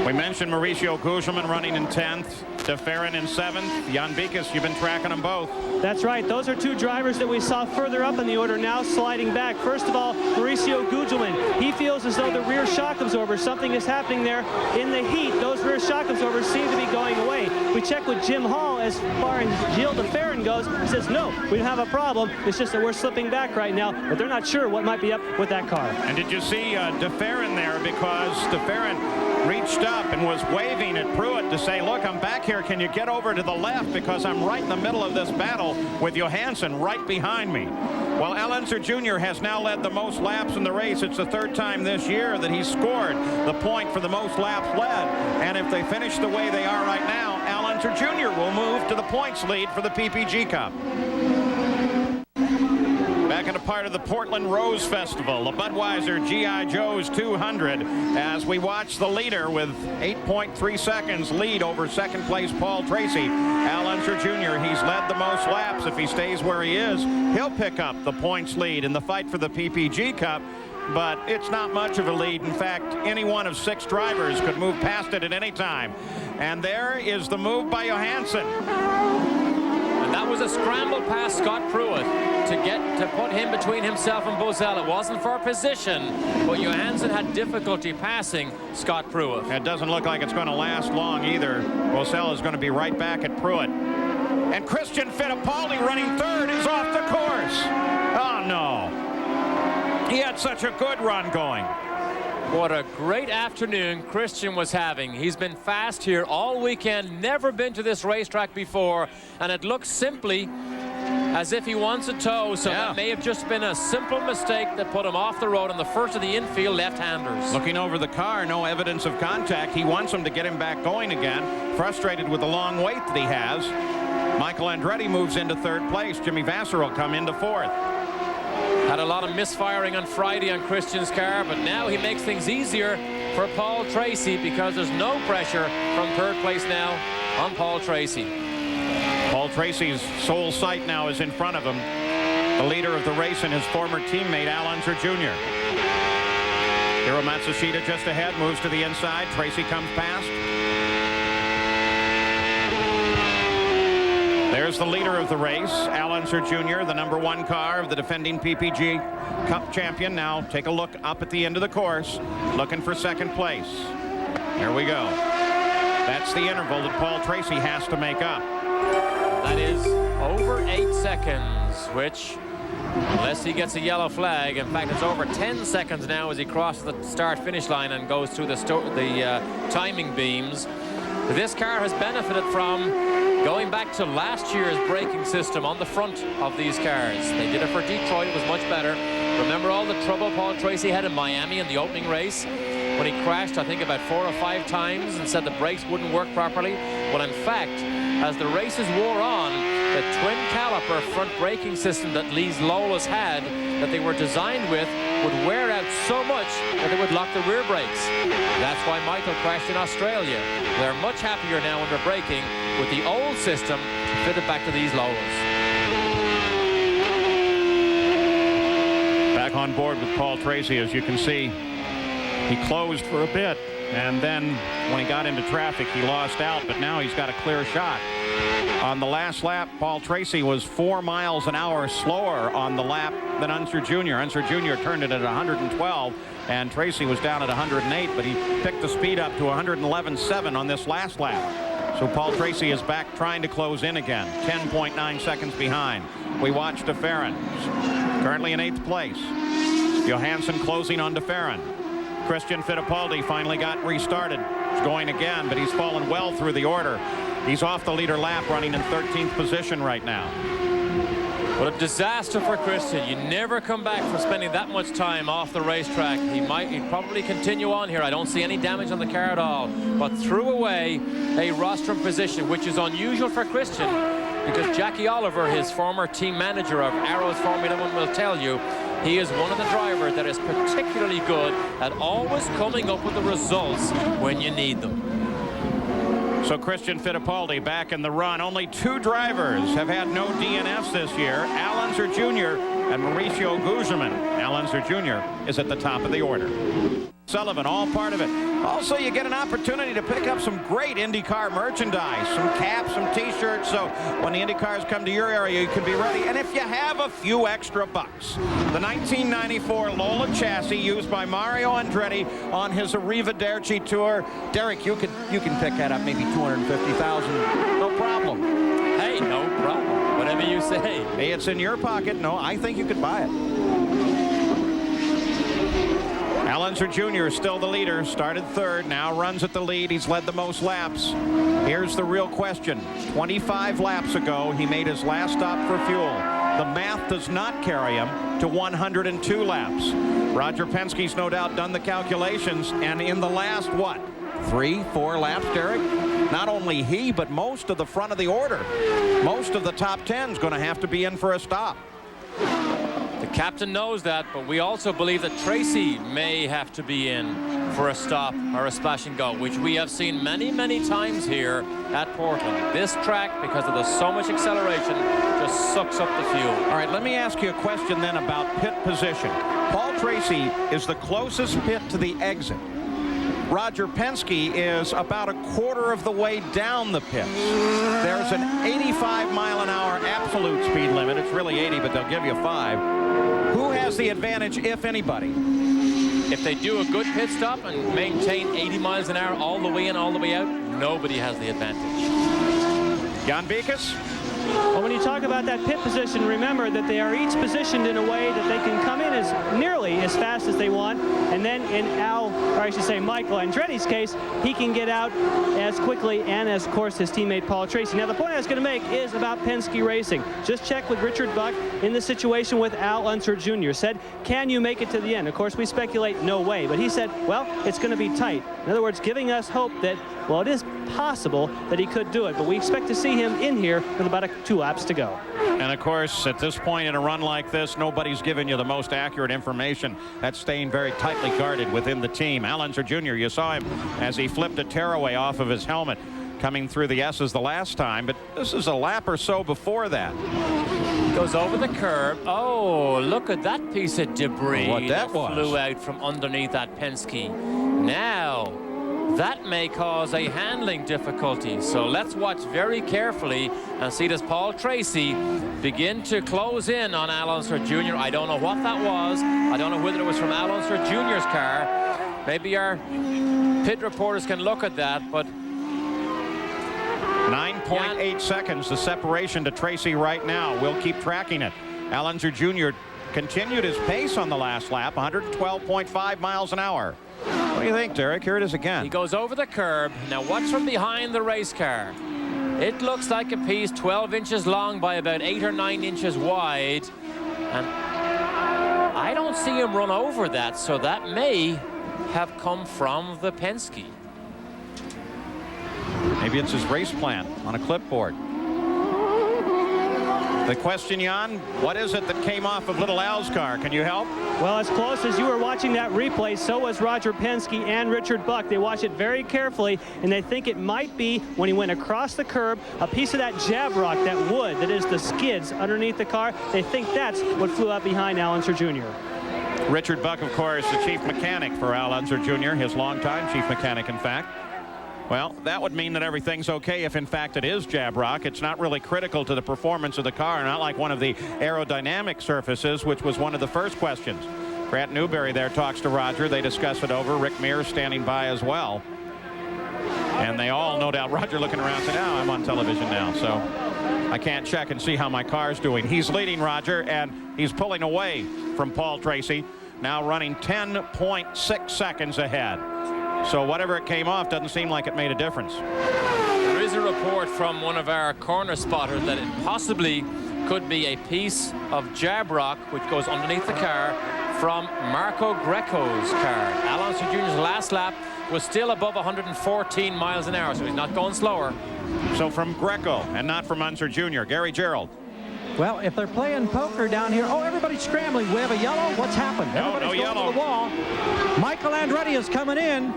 We mentioned Mauricio Gugelman running in 10th, DeFerrin in 7th. Jan Bikas, you've been tracking them both. That's right. Those are two drivers that we saw further up in the order, now sliding back. First of all, Mauricio Gugelman. He feels as though the rear shock absorber, something is happening there in the heat. Those rear shock absorbers seem to be going away. We check with Jim Hall as far as Gilles DeFerrin goes. He says, no, we don't have a problem. It's just that we're slipping back right now, but they're not sure what might be up with that car. And did you see DeFerrin there? Because DeFerrin reached up and was waving at Pruitt to say, look, I'm back here. Can you get over to the left because I'm right in the middle of this battle with Johansson right behind me. Well, Al Unser Jr. has now led the most laps in the race. It's the 3rd time this year that he's scored the point for the most laps led. And if they finish the way they are right now, Al Unser Jr. will move to the points lead for the PPG Cup. Back in a part of the Portland Rose Festival, the Budweiser G.I. Joe's 200, as we watch the leader with 8.3 seconds lead over 2nd place Paul Tracy. Al Unser Jr., he's led the most laps. If he stays where he is, he'll pick up the points lead in the fight for the PPG Cup. But it's not much of a lead. In fact, any one of 6 drivers could move past it at any time. And there is the move by Johansson. And that was a scramble past Scott Pruitt to put him between himself and Bozell. It wasn't for position, but Johansson had difficulty passing Scott Pruitt. It doesn't look like it's going to last long either. Bozell is going to be right back at Pruitt. And Christian Fittipaldi running 3rd is off the course. Oh, no. He had such a good run going. What a great afternoon Christian was having. He's been fast here all weekend, never been to this racetrack before, and it looks simply as if he wants a tow, so that may have just been a simple mistake that put him off the road on the first of the infield left-handers. Looking over the car, no evidence of contact. He wants him to get him back going again. Frustrated with the long wait that he has. Michael Andretti moves into third place. Jimmy Vasser will come into fourth. Had a lot of misfiring on Friday on Christian's car, but now he makes things easier for Paul Tracy because there's no pressure from third place now on Paul Tracy. Paul Tracy's sole sight now is in front of him. The leader of the race and his former teammate, Al Unser Jr. Hiro Matsushita just ahead, moves to the inside. Tracy comes past. There's the leader of the race, Al Unser Jr., the #1 car of the defending PPG Cup champion. Now take a look up at the end of the course, looking for second place. There we go. That's the interval that Paul Tracy has to make up. That is over 8 seconds, which, unless he gets a yellow flag, in fact, it's over 10 seconds now as he crosses the start-finish line and goes through the timing beams. This car has benefited from going back to last year's braking system on the front of these cars. They did it for Detroit. It was much better. Remember all the trouble Paul Tracy had in Miami in the opening race when he crashed, I think, about 4 or 5 times and said the brakes wouldn't work properly? Well, in fact, as the races wore on, the twin caliper front braking system that Lee Lola's had, that they were designed with, would wear out so much that they would lock the rear brakes. That's why Michael crashed in Australia. They're much happier now under braking with the old system fitted back to these Lolas. Back on board with Paul Tracy, as you can see, he closed for a bit, and then when he got into traffic, he lost out, but now he's got a clear shot. On the last lap, Paul Tracy was 4 miles an hour slower on the lap than Unser Jr. Unser Jr. turned it at 112, and Tracy was down at 108, but he picked the speed up to 111.7 on this last lap. So Paul Tracy is back trying to close in again, 10.9 seconds behind. We watch DeFerrin, currently in 8th place. Johansson closing on DeFerrin. Christian Fittipaldi finally got restarted. He's going again, but he's fallen well through the order. He's off the leader lap, running in 13th position right now. What a disaster for Christian. You never come back from spending that much time off the racetrack. He'd probably continue on here. I don't see any damage on the car at all, but threw away a rostrum position, which is unusual for Christian, because Jackie Oliver, his former team manager of Arrow's Formula 1, will tell you he is one of the drivers that is particularly good at always coming up with the results when you need them. So Christian Fittipaldi back in the run. Only 2 drivers have had no DNFs this year, Al Unser Jr. and Mauricio Guzman. Al Unser Jr. is at the top of the order. Sullivan, all part of it. Also, you get an opportunity to pick up some great IndyCar merchandise, some caps, some T-shirts, so when the IndyCars come to your area, you can be ready. And if you have a few extra bucks, the 1994 Lola chassis used by Mario Andretti on his Arrivederci tour. Derek, you can pick that up, maybe $250,000, no problem. Hey, no problem. Whatever you say. Hey, it's in your pocket. No, I think you could buy it. Al Unser Jr. is still the leader, started 3rd, now runs at the lead. He's led the most laps. Here's the real question. 25 laps ago, he made his last stop for fuel. The math does not carry him to 102 laps. Roger Penske's no doubt done the calculations, and in the last, 3-4 laps, Derek? Not only he, but most of the front of the order, most of the top 10 is going to have to be in for a stop. The captain knows that, but we also believe that Tracy may have to be in for a stop or a splash and go, which we have seen many, many times here at Portland. This track, because of so much acceleration, just sucks up the fuel. All right, let me ask you a question then about pit position. Paul Tracy is the closest pit to the exit. Roger Penske is about a quarter of the way down the pits. There's an 85-mile-an-hour absolute speed limit. It's really 80, but they'll give you 5. Who has the advantage, if anybody? If they do a good pit stop and maintain 80 miles an hour all the way in, all the way out, nobody has the advantage. Jan Beekes? Well, when you talk about that pit position, remember that they are each positioned in a way that they can come in as nearly as fast as they want, and then in Michael Andretti's case, he can get out as quickly and as, of course, his teammate Paul Tracy. Now, the point I was going to make is about Penske Racing. Just check with Richard Buck in the situation with Al Unser Jr. Said, can you make it to the end? Of course, we speculate no way, but he said, well, it's going to be tight. In other words, giving us hope that, well, it is possible that he could do it, but we expect to see him in here with about 2 laps to go. And of course, at this point in a run like this, nobody's giving you the most accurate information. That's staying very tightly guarded within the team. Al Unser Jr., you saw him as he flipped a tearaway off of his helmet coming through the S's the last time, but this is a lap or so before that. Goes over the curb. Oh, look at that piece of debris what that was. Flew out from underneath that Penske. Now, that may cause a handling difficulty. So let's watch very carefully and see, does Paul Tracy begin to close in on Al Unser Jr. I don't know what that was. I don't know whether it was from Al Unser Jr.'s car. Maybe our pit reporters can look at that, but 9.8 seconds, the separation to Tracy right now. We'll keep tracking it. Al Unser Jr. continued his pace on the last lap, 112.5 miles an hour. What do you think, Derek? Here it is again. He goes over the curb. Now, what's from behind the race car? It looks like a piece 12 inches long by about 8 or 9 inches wide. And I don't see him run over that, so that may have come from the Penske. Maybe it's his race plan on a clipboard. The question, Jan, what is it that came off of Little Al's car? Can you help? Well, as close as you were watching that replay, so was Roger Penske and Richard Buck. They watch it very carefully, and they think it might be, when he went across the curb, a piece of that jab rock, that wood that is the skids underneath the car. They think that's what flew out behind Al Unser Jr. Richard Buck, of course, the chief mechanic for Al Unser Jr., his longtime chief mechanic, in fact. Well, that would mean that everything's okay if, in fact, it is jab rock. It's not really critical to the performance of the car, not like one of the aerodynamic surfaces, which was one of the first questions. Grant Newberry there talks to Roger. They discuss it over. Rick Mears standing by as well. And they all, no doubt, Roger looking around saying, oh, I'm on television now, so I can't check and see how my car's doing. He's leading Roger, and he's pulling away from Paul Tracy, now running 10.6 seconds ahead. So whatever it came off doesn't seem like it made a difference. There is a report from one of our corner spotters that it possibly could be a piece of jab rock which goes underneath the car from Marco Greco's car. Al Unser Jr.'s last lap was still above 114 miles an hour, so he's not going slower. So from Greco and not from Unser Jr. Gary Gerald. Well, if they're playing poker down here, oh, everybody's scrambling. We have a yellow. What's happened? No, Everybody's no going yellow. to the wall. Michael Andretti is coming in.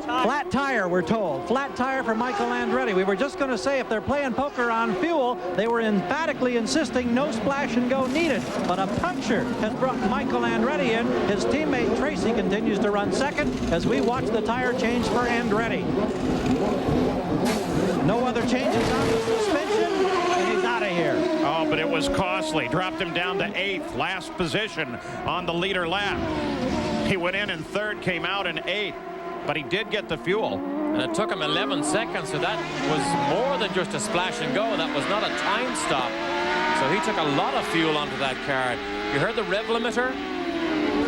Flat tire, we're told. Flat tire for Michael Andretti. We were just going to say if they're playing poker on fuel, they were emphatically insisting no splash and go needed. But a puncture has brought Michael Andretti in. His teammate Tracy continues to run second as we watch the tire change for Andretti. No other changes on the suspension, and he's out of here. Oh, but it was costly. Dropped him down to 8th, last position on the leader lap. He went in 3rd, came out in 8th. But he did get the fuel. And it took him 11 seconds, so that was more than just a splash and go. That was not a time stop. So he took a lot of fuel onto that car. You heard the rev limiter?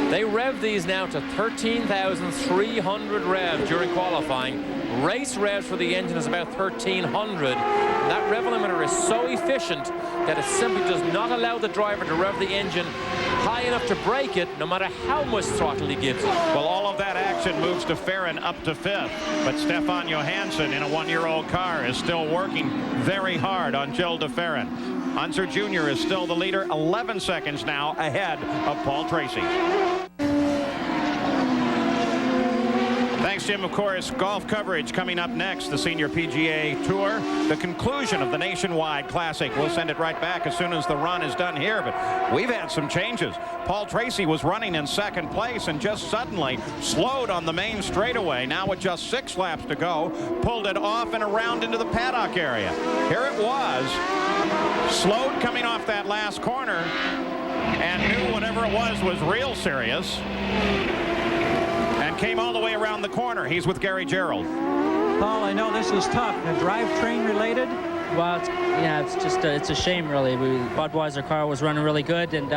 They rev these now to 13,300 revs during qualifying. Race revs for the engine is about 1,300. That rev limiter is so efficient that it simply does not allow the driver to rev the engine high enough to break it, no matter how much throttle he gives it. Well, all of that action moves de Ferran up to 5th. But Stefan Johansson in a 1-year-old car is still working very hard on Gilles de Ferran. Unser Jr. is still the leader, 11 seconds now ahead of Paul Tracy. Thanks, Jim. Of course, golf coverage coming up next. The Senior PGA Tour, the conclusion of the Nationwide Classic. We'll send it right back as soon as the run is done here, but we've had some changes. Paul Tracy was running in 2nd place and just suddenly slowed on the main straightaway. Now with just 6 laps to go, pulled it off and around into the paddock area. Here it was, slowed coming off that last corner and knew whatever it was real serious. And came all the way around the corner. He's with Gary Gerald. Paul, I know this is tough. Drivetrain related. Well, it's a shame, really. Budweiser car was running really good, and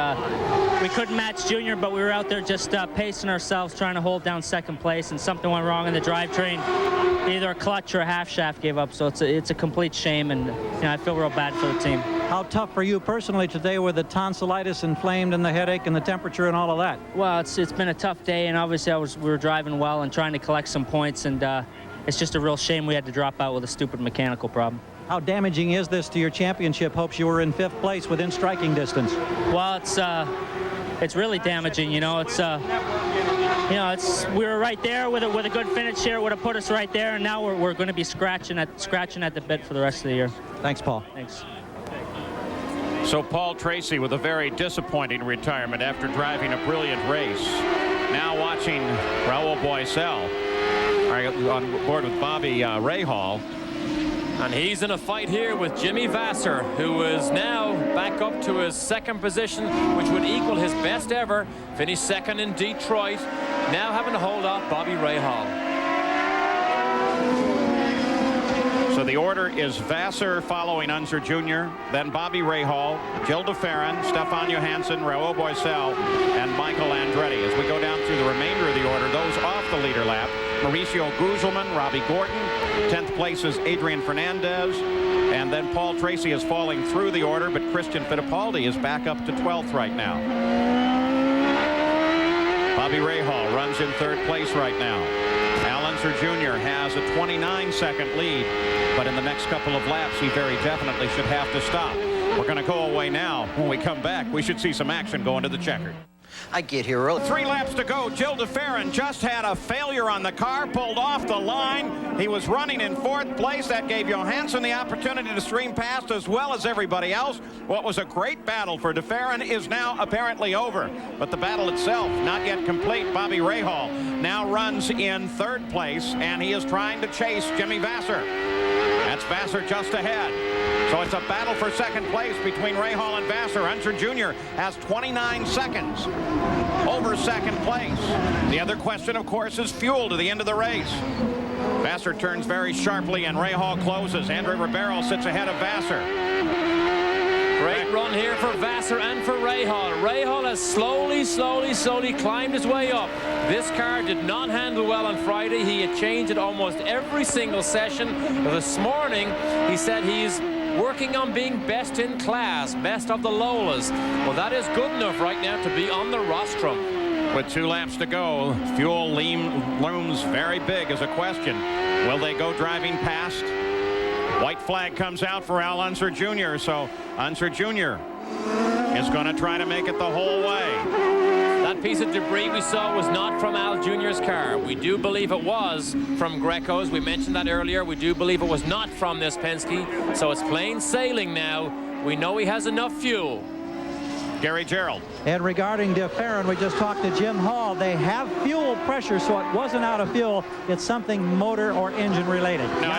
we couldn't match Junior, but we were out there just pacing ourselves, trying to hold down second place, and something went wrong in the drivetrain. Either a clutch or a half shaft gave up, so it's a complete shame, and I feel real bad for the team. How tough for you personally today with the tonsillitis inflamed and the headache and the temperature and all of that? Well, it's been a tough day, and obviously we were driving well and trying to collect some points, and it's just a real shame we had to drop out with a stupid mechanical problem. How damaging is this to your championship hopes? You were in 5th place within striking distance. Well, it's really damaging. We were right there with a good finish here. It would have put us right there, and now we're going to be scratching at the bit for the rest of the year. Thanks, Paul. Thanks. So Paul Tracy with a very disappointing retirement after driving a brilliant race. Now watching Raul Boisel on board with Bobby Rahal. And he's in a fight here with Jimmy Vasser, who is now back up to his 2nd position, which would equal his best ever. Finished 2nd in Detroit, now having to hold off Bobby Rahal. So the order is Vasser following Unser Jr., then Bobby Rahal, Jill DeFerrin, Stefan Johansson, Raul Boisel, and Michael Andretti. As we go down through the remainder of the order, those off the leader lap, Mauricio Gugelmin, Robbie Gordon, 10th place is Adrian Fernandez, and then Paul Tracy is falling through the order, but Christian Fittipaldi is back up to 12th right now. Bobby Rahal runs in 3rd place right now. Al Unser Jr. has a 29-second lead, but in the next couple of laps, he very definitely should have to stop. We're going to go away now. When we come back, we should see some action going to the checkered. I get here early. 3 laps to go. Jill DeFerrin just had a failure on the car, pulled off the line. He was running in 4th place. That gave Johansson the opportunity to stream past as well as everybody else. What was a great battle for DeFerrin is now apparently over. But the battle itself not yet complete. Bobby Rahal now runs in 3rd place, and he is trying to chase Jimmy Vasser. That's Vasser just ahead. So it's a battle for 2nd place between Rahal and Vasser. Unser Jr. has 29 seconds over 2nd place. The other question, of course, is fuel to the end of the race. Vasser turns very sharply, and Rahal closes. Andre Ribeiro sits ahead of Vasser. Great run here for Vasser and for Rahal. Rahal has slowly climbed his way up. This car did not handle well on Friday. He had changed it almost every single session. This morning, he said he's working on being best in class, best of the Lolas. Well, that is good enough right now to be on the rostrum. With 2 laps to go, fuel looms very big as a question. Will they go driving past? White flag comes out for Al Unser Jr., so Unser Jr. is going to try to make it the whole way. That piece of debris we saw was not from Al Jr.'s car. We do believe it was from Greco's. We mentioned that earlier. We do believe it was not from this Penske. So it's plain sailing now. We know he has enough fuel. Gary Gerald. And regarding DeFerrin, we just talked to Jim Hall. They have fuel pressure, so it wasn't out of fuel. It's something motor or engine related. No,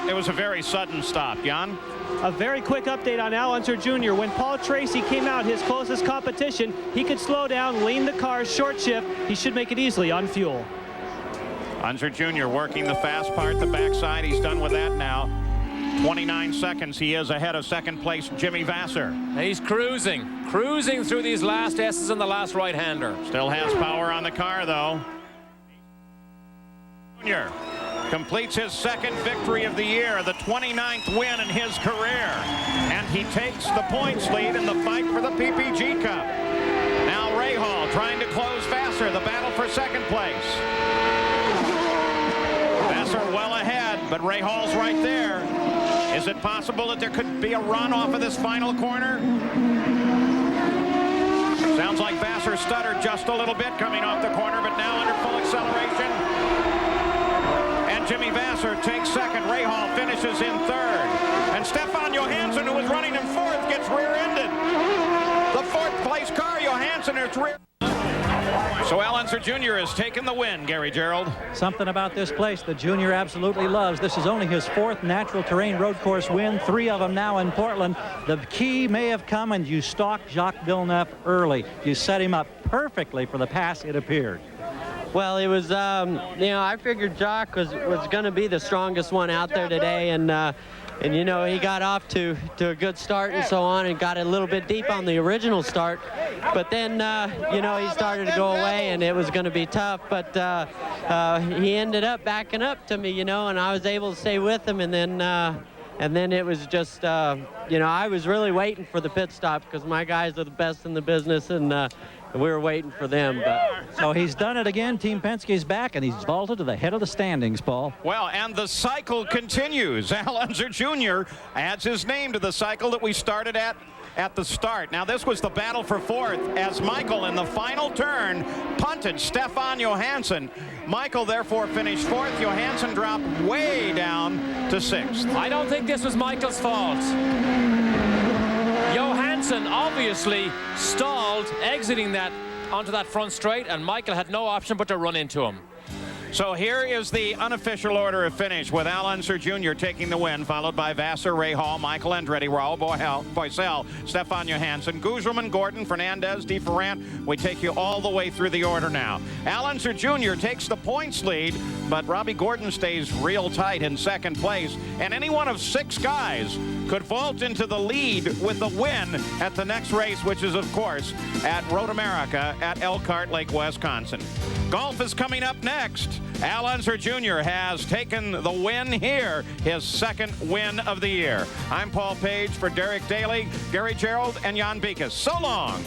it was a very sudden stop. Jan? A very quick update on Al Unser Jr. When Paul Tracy came out, his closest competition, he could slow down, lean the car, short shift. He should make it easily on fuel. Unser Jr. working the fast part, the backside. He's done with that now. 29 seconds. He is ahead of 2nd place Jimmy Vasser. He's cruising through these last S's and the last right-hander. Still has power on the car, though. Jr. completes his 2nd victory of the year, the 29th win in his career. And he takes the points lead in the fight for the PPG Cup. Now Rahal trying to close Vasser, the battle for 2nd place. Vasser well ahead, but Rahal's right there. Is it possible that there could be a run off of this final corner? Sounds like Vasser stuttered just a little bit coming off the corner, but now under full acceleration. And Jimmy Vasser takes 2nd. Rahal finishes in 3rd. And Stefan Johansson, who was running in 4th, gets rear-ended. The 4th place car, Johansson is rear. So Al Unser Jr. has taken the win, Gary Gerald. Something about this place the Junior absolutely loves. This is only his 4th natural terrain road course win, 3 of them now in Portland. The key may have come, and you stalked Jacques Villeneuve early. You set him up perfectly for the pass, it appeared. Well, it was, I figured Jacques was going to be the strongest one out there today, and And you know, he got off to a good start and so on, and got a little bit deep on the original start. But then, you know, he started to go away, and it was going to be tough. But he ended up backing up to me, you know, and I was able to stay with him. And then it was just, you know, I was really waiting for the pit stop because my guys are the best in the business, and we were waiting for them. But so he's done it again. Team Penske's back, and he's vaulted to the head of the standings, Paul. Well, and the cycle continues. Al Unser Jr. adds his name to the cycle that we started at the start. Now, this was the battle for fourth as Michael, in the final turn, punted Stefan Johansson. Michael, therefore, finished fourth. Johansson dropped way down to sixth. I don't think this was Michael's fault. Johansson obviously stalled exiting that onto that front straight, and Michael had no option but to run into him. So here is the unofficial order of finish, with Al Unser Jr. taking the win, followed by Vassar, Rahal, Michael Andretti, Raul Boisel, Stefan Johansson, Guzman, Gordon, Fernandez, DeFerrant. We take you all the way through the order now. Al Unser Jr. takes the points lead, but Robbie Gordon stays real tight in second place, and any one of 6 guys could vault into the lead with the win at the next race, which is, of course, at Road America at Elkhart Lake, Wisconsin. Golf is coming up next. Al Unser Jr. has taken the win here, his second win of the year. I'm Paul Page for Derek Daly, Gary Gerald, and Jan Beekes. So long.